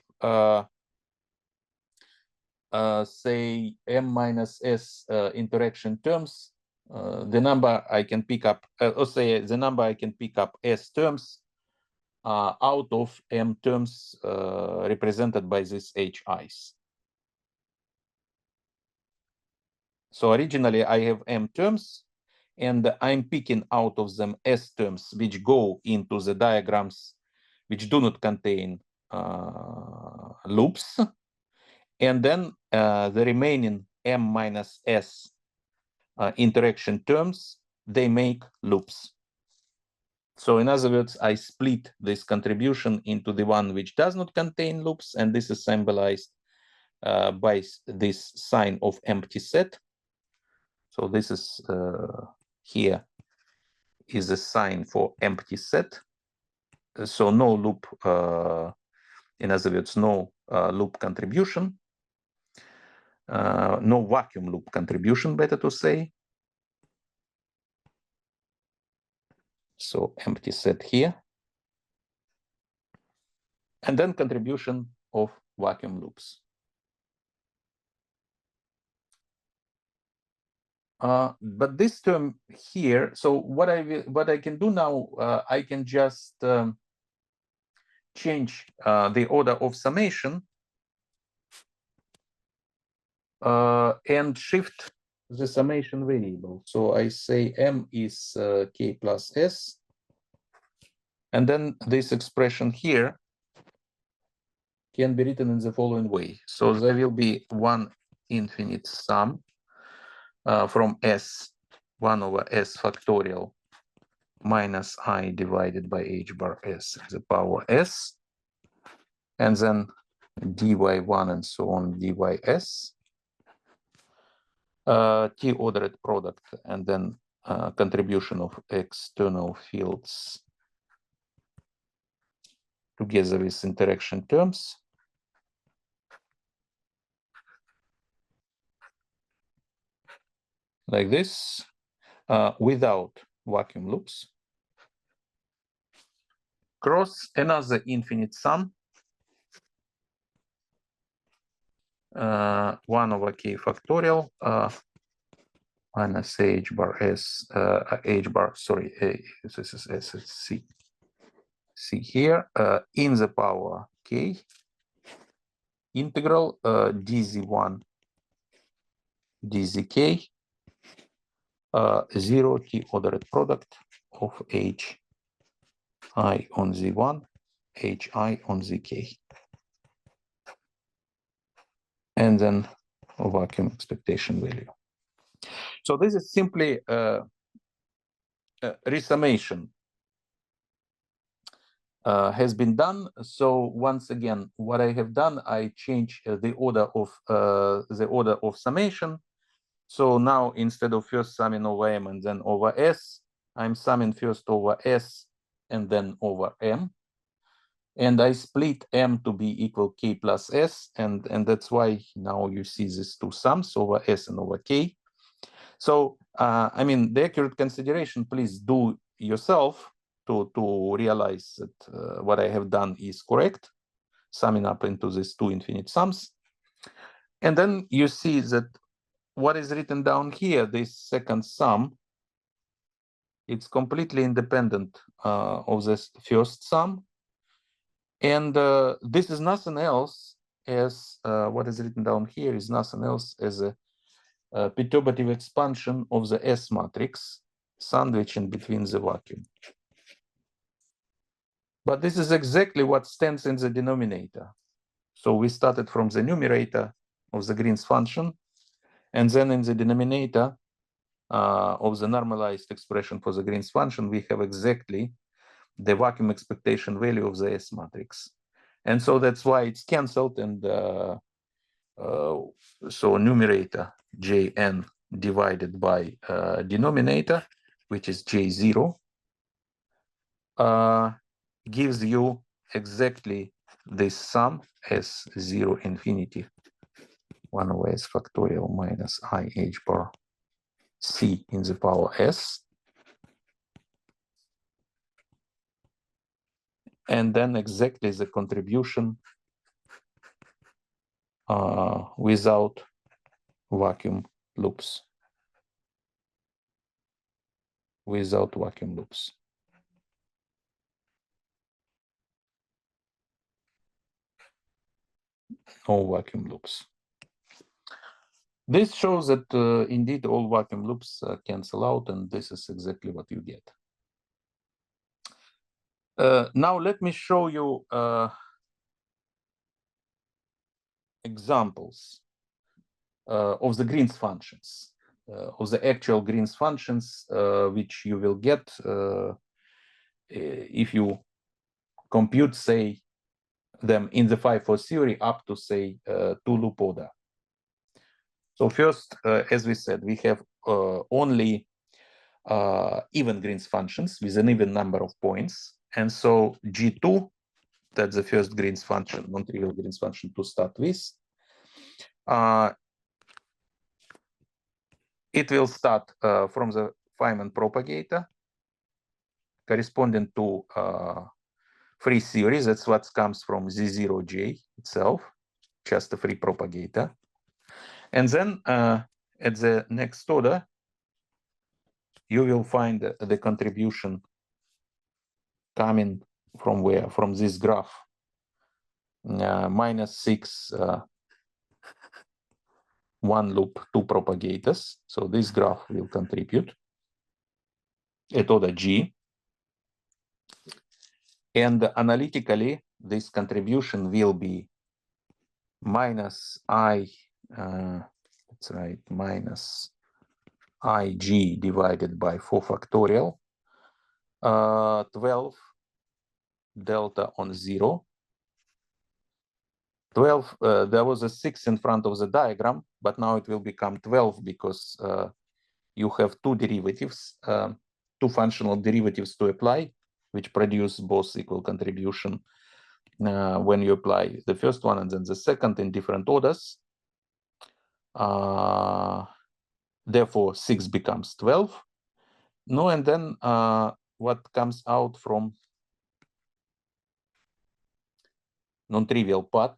say, m minus s interaction terms. The number I can pick up, or say the number I can pick up s terms out of m terms represented by these hi's. So originally I have m terms, and I'm picking out of them s terms which go into the diagrams which do not contain loops, and then the remaining m minus s interaction terms, they make loops. So in other words, I split this contribution into the one which does not contain loops, and this is symbolized by this sign of empty set. So this is here is a sign for empty set. So no loop, in other words, no loop contribution, no vacuum loop contribution, better to say. So empty set here. And then contribution of vacuum loops. But this term here, so what I can do now, I can just change the order of summation and shift the summation variable. So I say m is k plus s, and then this expression here can be written in the following way. So there will be one infinite sum from s 1 over s factorial minus I divided by h bar s to the power s, and then dy1 and so on dys, t-ordered product, and then contribution of external fields together with interaction terms. Like this, without vacuum loops, cross another infinite sum, 1 over k factorial minus h bar s, h bar, sorry, this is s, it's c. C here, in the power k, integral dz1 dzk, 0 t-ordered product of h I on z1, h I on zk, and then a vacuum expectation value. So this is simply resummation has been done. So once again, what I have done, I change the order of summation. So now instead of first summing over m and then over s, I'm summing first over s and then over m. And I split m to be equal k plus s, and that's why now you see these two sums over s and over k. So I mean, the accurate consideration, please do yourself to realize that what I have done is correct, summing up into these two infinite sums. And then you see that what is written down here, this second sum, it's completely independent of this first sum. And this is nothing else as what is written down here is nothing else as a perturbative expansion of the S matrix sandwiching between the vacuum. But this is exactly what stands in the denominator. So we started from the numerator of the Green's function, and then in the denominator of the normalized expression for the Green's function, we have exactly the vacuum expectation value of the S matrix. And so that's why it's canceled, and so numerator Jn divided by denominator, which is J0, gives you exactly this sum as 0 infinity 1 over s factorial minus I h bar c in the power s. And then exactly the contribution without vacuum loops. Without vacuum loops. No vacuum loops. This shows that indeed all vacuum loops cancel out, and this is exactly what you get. Now let me show you examples of the Green's functions, of the actual Green's functions, which you will get if you compute, say, them in the 5-4 theory up to, say, 2-loop order. So first, as we said, we have only even Green's functions with an even number of points. And so G2, that's the first Green's function, non-trivial Green's function to start with. It will start from the Feynman propagator corresponding to free series. That's what comes from Z0J itself, just a free propagator. And then at the next order, you will find the contribution coming from where? From this graph. -6, 1 loop, 2 propagators. So this graph will contribute at order G. And analytically, this contribution will be minus I, that's right, minus IG divided by 4 factorial, 12 delta on 0. 12, there was a 6 in front of the diagram, but now it will become 12 because you have 2 derivatives, 2 functional derivatives to apply, which produce both equal contribution when you apply the first one and then the second in different orders. Therefore, 6 becomes 12. No, and then what comes out from non-trivial part,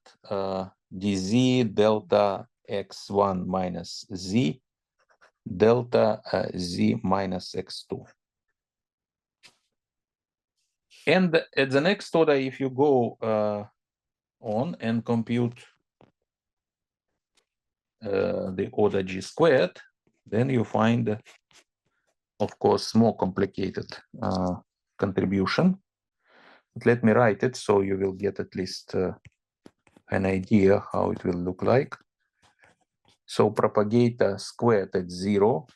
dz delta x1 minus z delta z minus x2. And at the next order, if you go on and compute the order g squared, then you find, of course, more complicated contribution. But let me write it so you will get at least an idea how it will look like. So propagator squared at 0.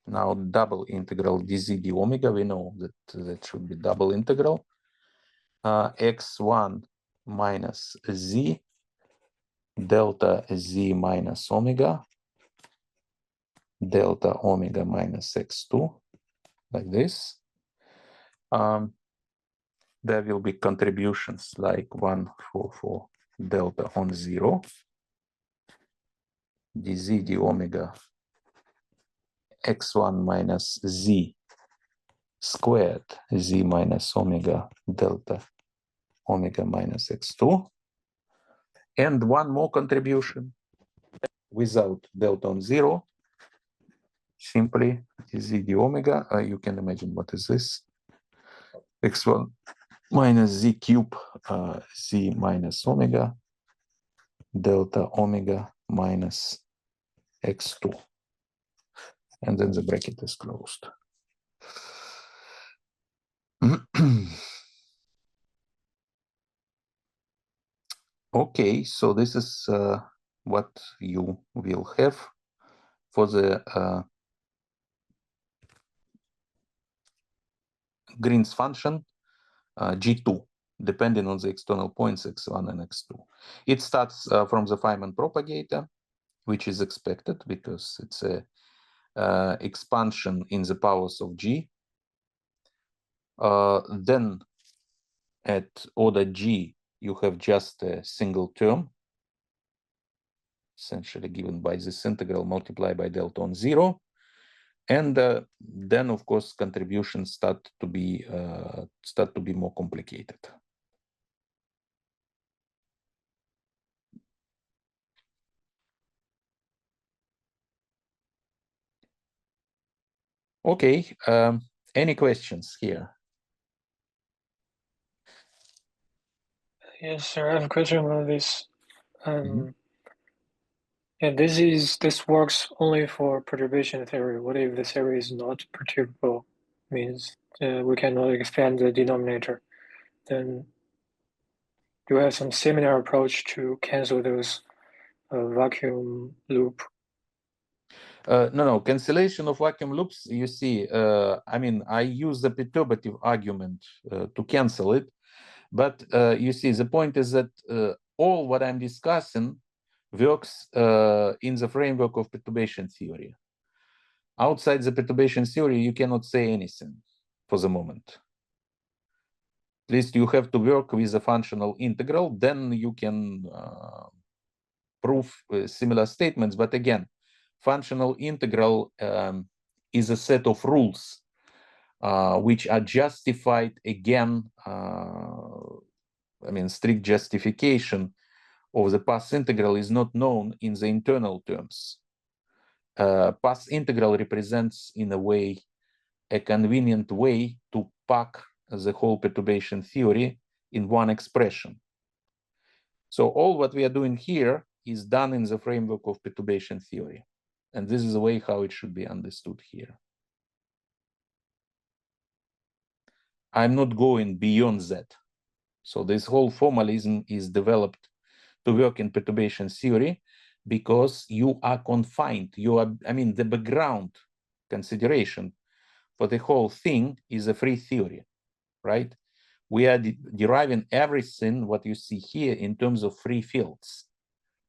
Now double integral dz d omega. We know that that should be double integral. X1 minus z delta z minus omega delta omega minus x2, like this. There will be contributions like 1 for delta on 0, dz d omega x1 minus z squared z minus omega delta omega minus x2. And one more contribution without delta on 0, simply dz d omega. You can imagine what is this. X1 minus z cube z minus omega delta omega minus x2. And then the bracket is closed. Okay, so this is what you will have for the Green's function G2, depending on the external points x1 and x2. It starts from the Feynman propagator, which is expected because it's a expansion in the powers of G. Then at order G, you have just a single term, essentially given by this integral multiplied by delta on 0. And then, of course, contributions start to be more complicated. Okay, any questions here? Yes, sir. I have a question about this. Yeah, this works only for perturbation theory. What if the theory is not perturbable? Means we cannot expand the denominator. Then do you have some similar approach to cancel those vacuum loop? No, cancellation of vacuum loops, you see, I mean, I use the perturbative argument to cancel it, but you see, the point is that all what I'm discussing works in the framework of perturbation theory. Outside the perturbation theory, you cannot say anything for the moment. At least you have to work with a functional integral, then you can prove similar statements. But again, functional integral is a set of rules which are justified again. I mean, strict justification of the path integral is not known in the internal terms. Path integral represents, in a way, a convenient way to pack the whole perturbation theory in one expression. So all what we are doing here is done in the framework of perturbation theory. And this is the way how it should be understood here. I'm not going beyond that. So this whole formalism is developed to work in perturbation theory because you are confined. You are, I mean, the background consideration for the whole thing is a free theory, right? We are deriving everything what you see here in terms of free fields.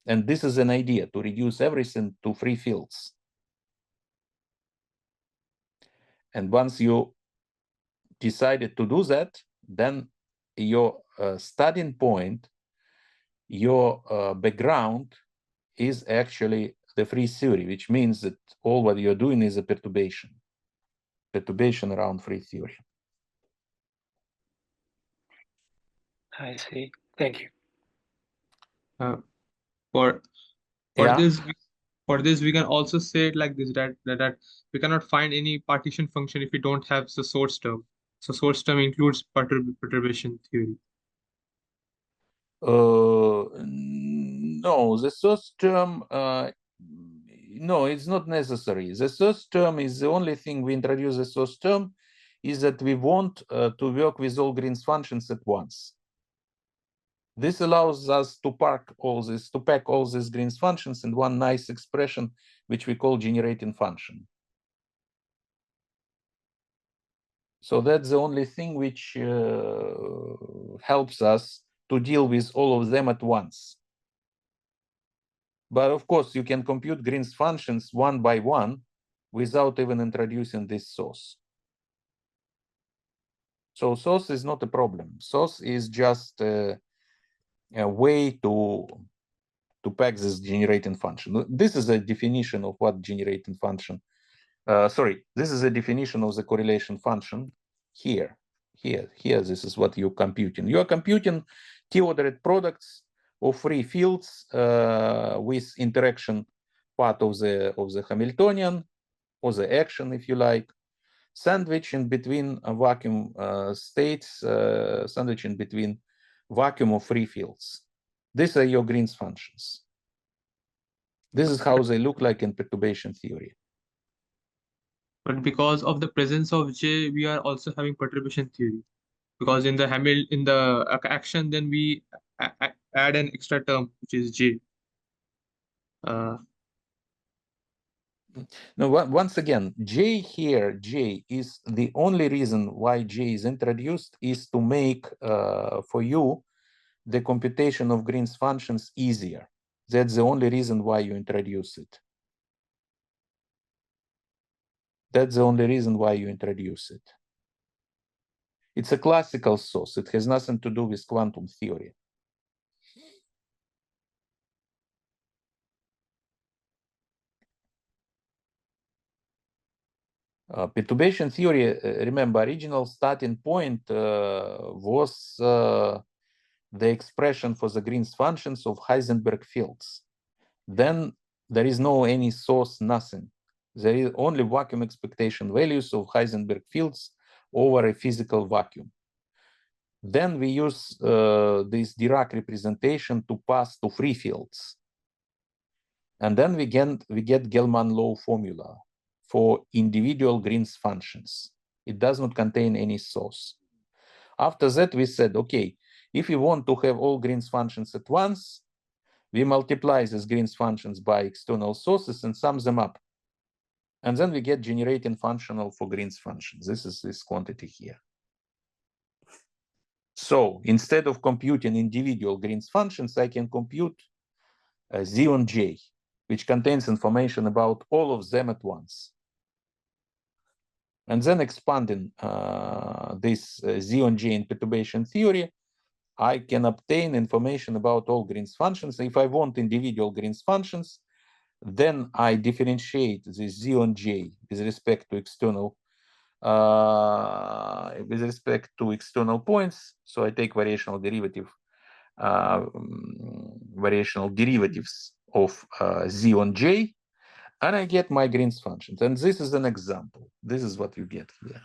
And this is an idea, to reduce everything to free fields. And once you decided to do that, then your starting point, your background is actually the free theory, which means that all what you're doing is a perturbation around free theory. I see. Thank you. For Yeah. this we can also say it like this, that we cannot find any partition function if we don't have the source term. So source term includes perturbation theory. No, the source term, no, it's not necessary. The source term is the only thing we introduce. The source term is that we want to work with all Green's functions at once. This allows us to pack all these Green's functions in one nice expression, which we call generating function. So that's the only thing which helps us to deal with all of them at once. But of course, you can compute Green's functions one by one without even introducing this source. So source is not a problem. Source is just a way to pack this generating function. This is a definition of what generating function. This is a definition of the correlation function here. This is what you're computing. You are computing T-ordered products of free fields with interaction part of the Hamiltonian or the action, if you like, sandwich in between vacuum states, sandwich in between vacuum of free fields. These are your Green's functions. This is how they look like in perturbation theory. But because of the presence of J, we are also having perturbation theory. Because in the action, then we add an extra term, which is J. Now, once again, J is the only reason why J is introduced is to make for you the computation of Green's functions easier. That's the only reason why you introduce it. That's the only reason why you introduce it. It's a classical source. It has nothing to do with quantum theory. Perturbation theory, remember, original starting point was the expression for the Green's functions of Heisenberg fields. Then there is no any source, nothing. There is only vacuum expectation values of Heisenberg fields over a physical vacuum. Then we use this Dirac representation to pass to free fields. And then we get Gell-Mann law formula for individual Green's functions. It does not contain any source. After that, we said, okay, if we want to have all Green's functions at once, we multiply these Green's functions by external sources and sum them up. And then we get generating functional for Green's functions. This is this quantity here. So instead of computing individual Green's functions, I can compute Z on J, which contains information about all of them at once. And then expanding this Z on J in perturbation theory, I can obtain information about all Green's functions. If I want individual Green's functions, then I differentiate this Z on J with respect to external points. So I take variational derivatives of Z on J, and I get my Green's functions. And this is an example. This is what you get here.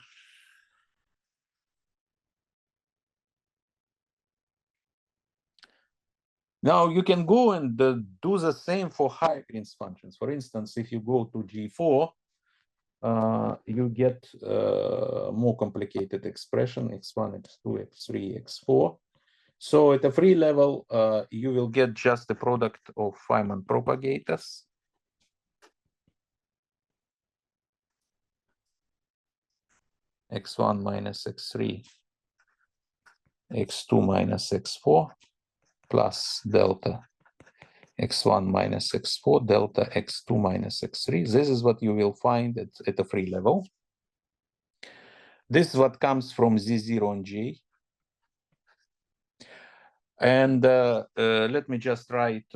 Now you can go and do the same for higher Green's functions. For instance, if you go to G4, you get more complicated expression, x1, x2, x3, x4. So at a free level, you will get just the product of Feynman propagators. X1 minus x3, x2 minus x4, plus delta x1 minus x4, delta x2 minus x3. This is what you will find at a free level. This is what comes from Z0 on J. And let me just write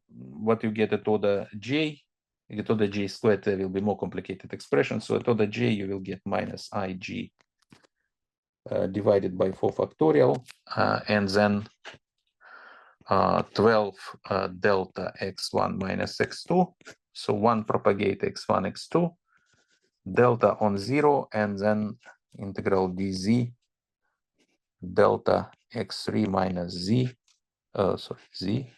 what you get at order J. You get order J squared, there will be more complicated expression. So at order J, you will get minus IG divided by 4 factorial, and then 12 delta x1 minus x2. So 1 propagate x1, x2, delta on 0, and then integral dz delta x3 minus z, z,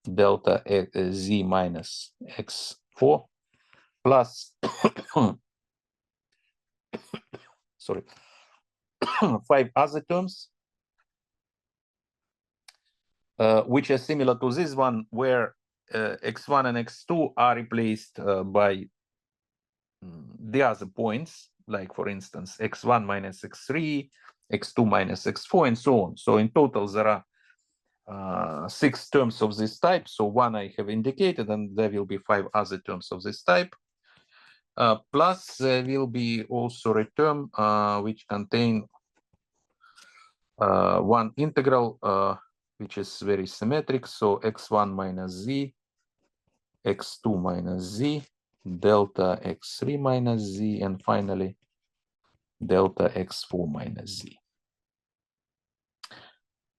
delta z minus x4 plus, sorry, 5 other terms, which are similar to this one, where x1 and x2 are replaced by the other points, like for instance, x1 minus x3, x2 minus x4, and so on. So in total, there are 6 terms of this type. So 1 I have indicated, and there will be 5 other terms of this type. Plus, there will be also a term which contain one integral, which is very symmetric. So x1 minus z, x2 minus z, delta x3 minus z, and finally delta x4 minus z.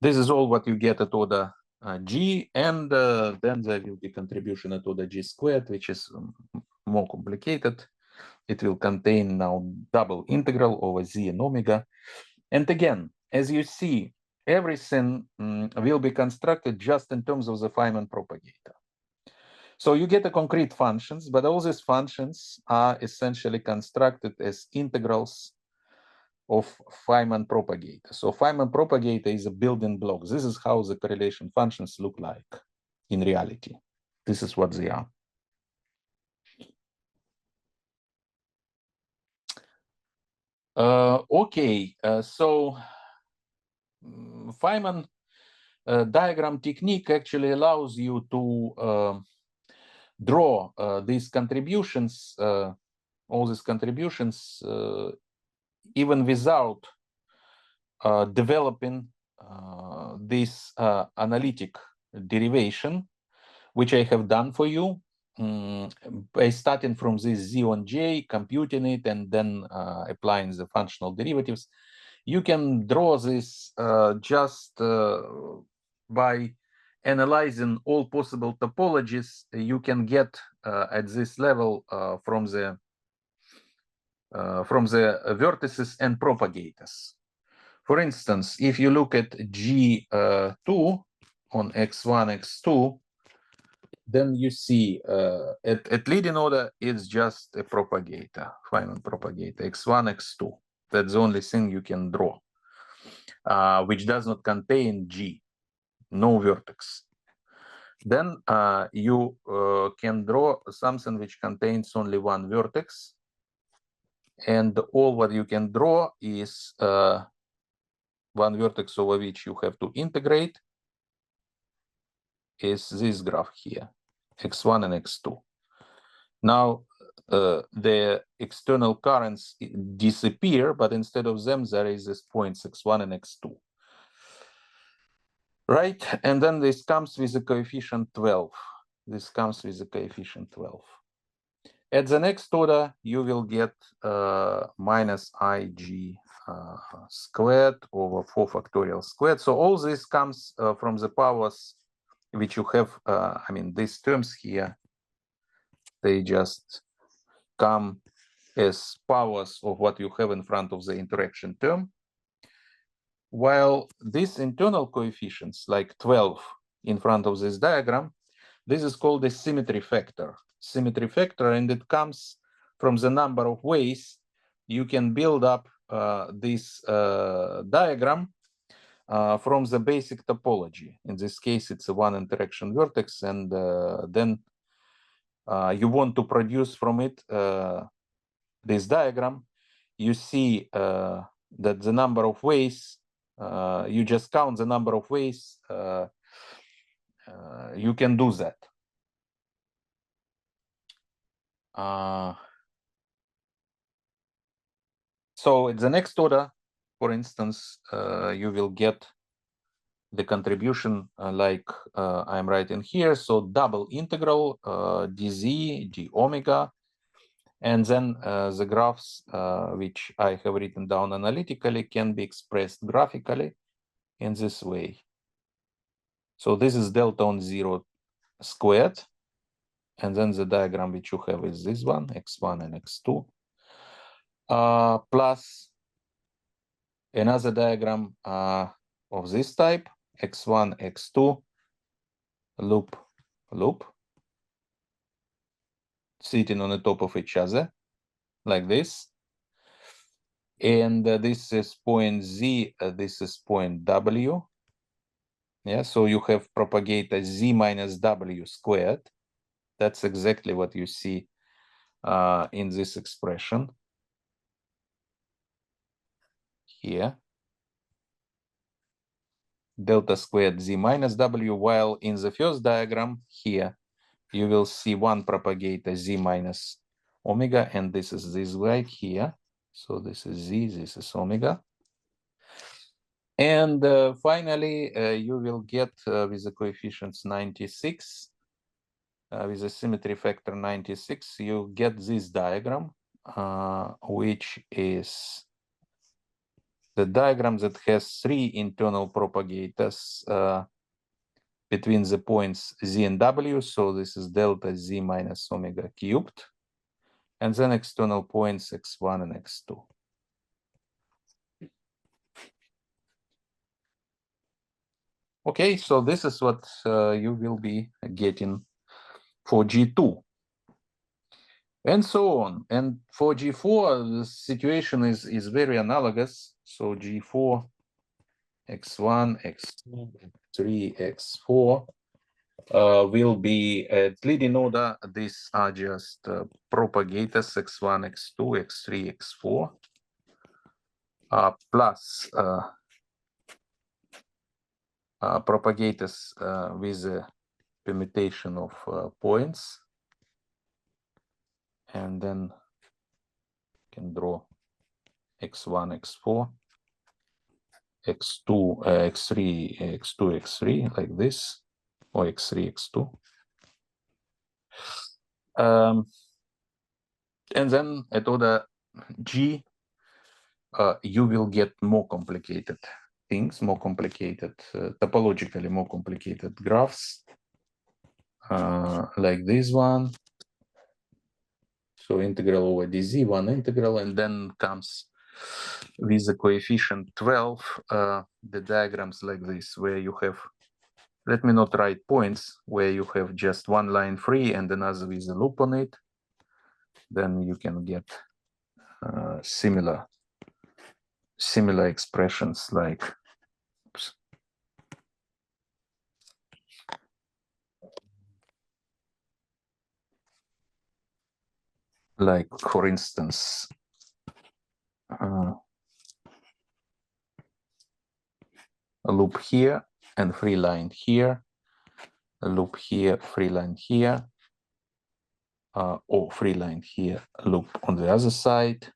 This is all what you get at order G, and then there will be contribution at order G squared, which is more complicated. It will contain now double integral over z and omega. And again, as you see, everything will be constructed just in terms of the Feynman propagator. So you get the concrete functions, but all these functions are essentially constructed as integrals of Feynman propagator. So Feynman propagator is a building block. This is how the correlation functions look like in reality. This is what they are. Okay, so Feynman diagram technique actually allows you to draw these contributions, all these contributions, even without developing this analytic derivation, which I have done for you by starting from this Z on J, computing it, and then applying the functional derivatives. You can draw this just by analyzing all possible topologies you can get at this level from the vertices and propagators. For instance, if you look at G2 on X1, X2, then you see at leading order, it's just a propagator, Feynman propagator, X1, X2. That's the only thing you can draw, which does not contain G, no vertex. Then you can draw something which contains only one vertex. And all what you can draw is one vertex over which you have to integrate is this graph here, X1 and X2. Now, the external currents disappear, but instead of them, there is this points X1 and X2. Right? And then this comes with a coefficient 12. This comes with a coefficient 12. At the next order, you will get minus IG squared over 4 factorial squared. So all this comes from the powers which you have, I mean, these terms here, they just come as powers of what you have in front of the interaction term. While these internal coefficients, like 12 in front of this diagram, this is called the symmetry factor. Symmetry factor, and it comes from the number of ways you can build up this diagram from the basic topology. In this case, it's a one interaction vertex, and then you want to produce from it this diagram. You see that the number of ways, you just count the number of ways you can do that. So at the next order, for instance, you will get the contribution like I'm writing here. So double integral dz, d omega, and then the graphs which I have written down analytically can be expressed graphically in this way. So this is delta on 0 squared. And then the diagram which you have is this one, X1 and X2, plus another diagram of this type, X1, X2, loop, loop, sitting on the top of each other, like this. And this is point Z, this is point W. Yeah, so you have propagator Z minus W squared. That's exactly what you see in this expression here. Delta squared Z minus W, while in the first diagram here, you will see one propagator Z minus omega, and this is this right here. So this is Z, this is omega. And finally, you will get with the coefficients 96, with a symmetry factor 96, you get this diagram, which is the diagram that has 3 internal propagators between the points Z and W. So this is delta Z minus omega cubed. And then external points X1 and X2. Okay, so this is what you will be getting for G2. And so on. And for G4, the situation is very analogous. So G4, X1, X2, X3, X4 will be at leading order. These are just propagators X1, X2, X3, X4 plus propagators with a permutation of points. And then can draw X1, X4. x2, x3, x2, x3, like this, or x3, x2. And then at order G, you will get more complicated things, more complicated, topologically more complicated graphs, like this one. So integral over dz, one integral, and then comes with the coefficient 12, the diagrams like this, where you have, let me not write points, where you have just one line free and another with a loop on it. Then you can get similar expressions like, oops, like for instance, a loop here and free line here, a loop here, free line here, or free line here, loop on the other side,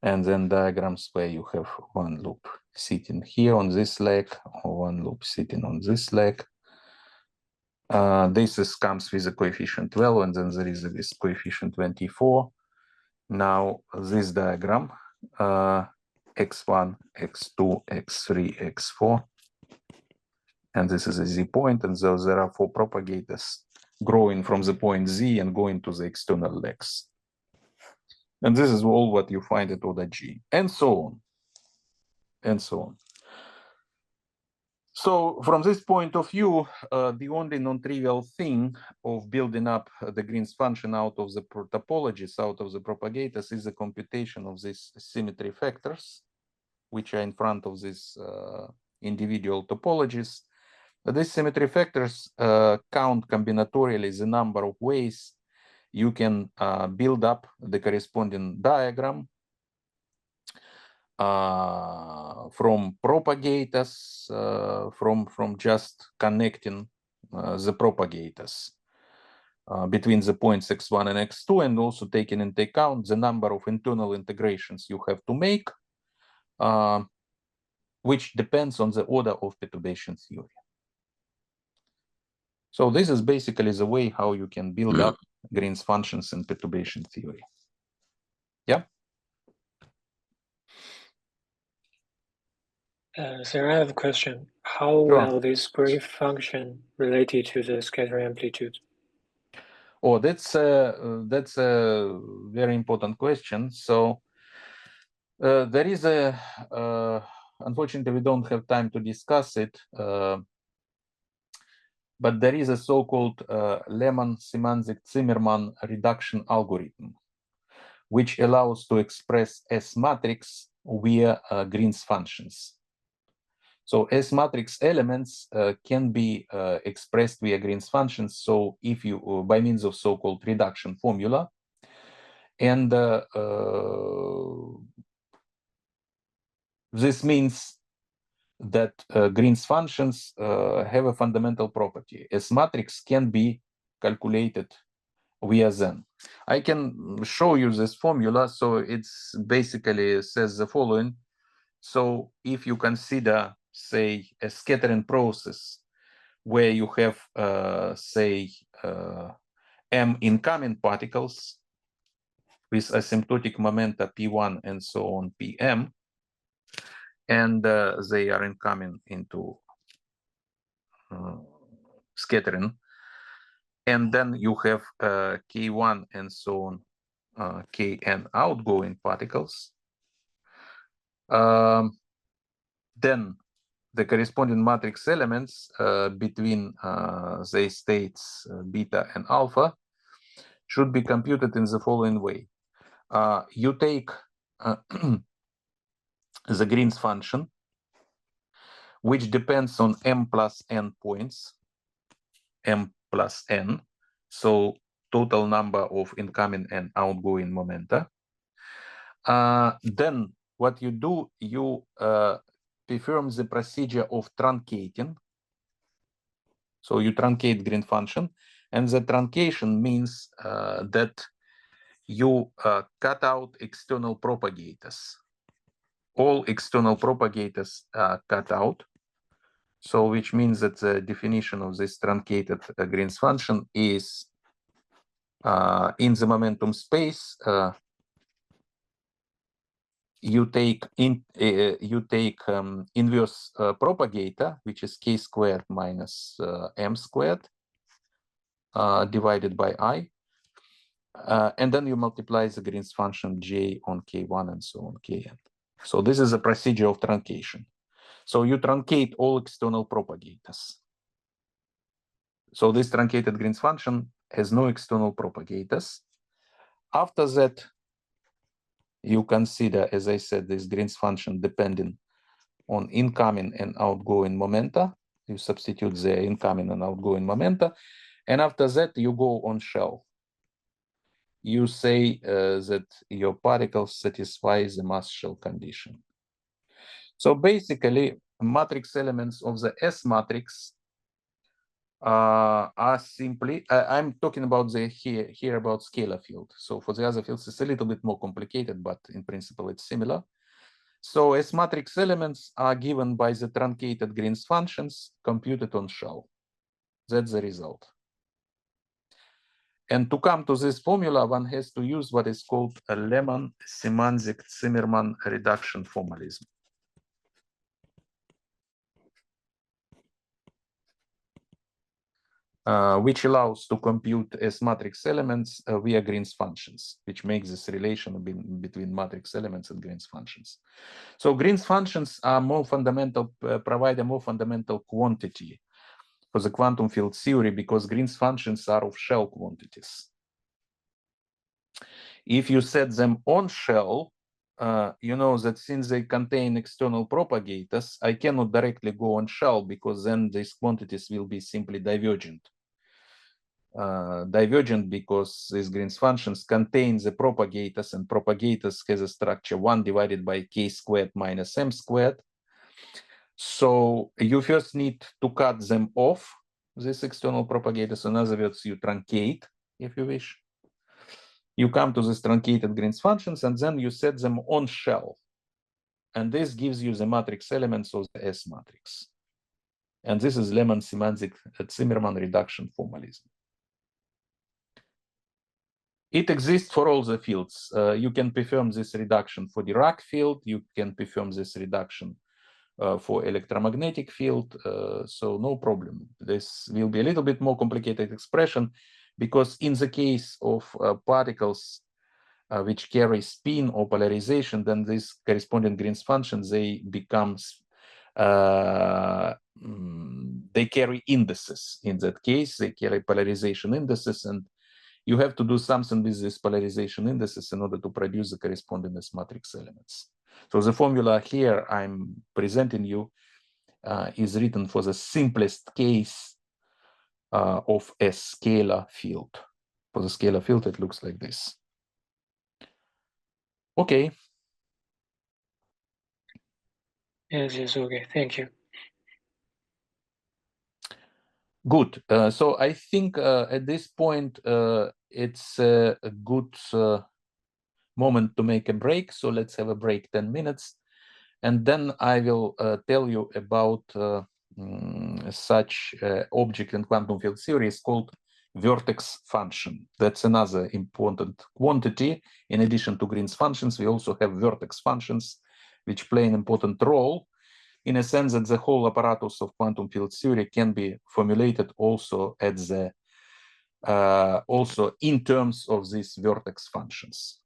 and then diagrams where you have one loop sitting here on this leg, or one loop sitting on this leg. This comes with a coefficient 12, and then there is this coefficient 24. Now this diagram, x1, x2, x3, x4, and this is a z point, and so there are 4 propagators growing from the point z and going to the external legs. And this is all what you find at order G, and so on, and so on. So from this point of view, the only non-trivial thing of building up the Green's function out of the topologies, out of the propagators, is the computation of these symmetry factors, which are in front of these individual topologies. These symmetry factors count combinatorially the number of ways you can build up the corresponding diagram from propagators, from just connecting the propagators between the points x1 and x2, and also taking into account the number of internal integrations you have to make, which depends on the order of perturbation theory. So this is basically the way how you can build up Green's functions in perturbation theory. Yeah. So I have a question. How will this Green function related to the scattering amplitude? Oh, that's a very important question. So there is a, unfortunately, we don't have time to discuss it, but there is a so-called Lehmann, Symanzik, Zimmermann reduction algorithm, which allows to express S matrix via Green's functions. So S matrix elements can be expressed via Green's functions. So if you, by means of so-called reduction formula, and this means that Green's functions have a fundamental property. S matrix can be calculated via them. I can show you this formula. So it's basically says the following. So if you consider, say, a scattering process where you have, say, m incoming particles with asymptotic momenta p1 and so on pm, and they are incoming into scattering, and then you have k1 and so on kn outgoing particles, then the corresponding matrix elements between the states beta and alpha should be computed in the following way. You take the Green's function, which depends on m plus n points, m plus n, so total number of incoming and outgoing momenta. Then what you do, you perform the procedure of truncating. So you truncate Green function, and the truncation means that you cut out external propagators. all external propagators are cut out. So which means that the definition of this truncated Green's function is in the momentum space, you take inverse propagator, which is k squared minus m squared divided by I, and then you multiply the Green's function j on k1 and so on kn. So this is a procedure of truncation. So you truncate all external propagators. So this truncated Green's function has no external propagators. After that, you consider, as I said, this Green's function depending on incoming and outgoing momenta. You substitute the incoming and outgoing momenta. And after that, you go on shell. You say that your particles satisfy the mass shell condition. So basically, matrix elements of the S matrix are simply, I'm talking about the here about scalar field. So for the other fields, it's a little bit more complicated, but in principle, it's similar. So S matrix elements are given by the truncated Green's functions computed on shell. That's the result. And to come to this formula, one has to use what is called a Lehmann, Symanzik, Zimmermann reduction formalism. Which allows to compute S matrix elements via Green's functions, which makes this relation between matrix elements and Green's functions. So Green's functions are more fundamental, provide a more fundamental quantity for the quantum field theory because Green's functions are of shell quantities. If you set them on shell, you know that since they contain external propagators, I cannot directly go on shell because then these quantities will be simply divergent. Divergent because these Green's functions contain the propagators, and propagators has a structure 1 divided by k squared minus m squared. So you first need to cut them off, these external propagators. In other words, you truncate, if you wish. You come to these truncated Green's functions, and then you set them on shell. And this gives you the matrix elements of the S matrix. And this is Lehmann, Symanzik, Zimmermann reduction formalism. It exists for all the fields. You can perform this reduction for Dirac field. You can perform this reduction for electromagnetic field. So no problem. This will be a little bit more complicated expression because in the case of particles which carry spin or polarization, then this corresponding Green's functions, they become, they carry indices. In that case, they carry polarization indices, and you have to do something with these polarization indices in order to produce the corresponding S matrix elements. So the formula here I'm presenting you is written for the simplest case of a scalar field. For the scalar field, it looks like this. Okay. Yes, okay, thank you. Good. So I think at this point, it's a good moment to make a break. So let's have a break 10 minutes. And then I will tell you about such object in quantum field theory is called vertex function. That's another important quantity. In addition to Green's functions, we also have vertex functions, which play an important role in a sense that the whole apparatus of quantum field theory can be formulated also at the also in terms of these vertex functions.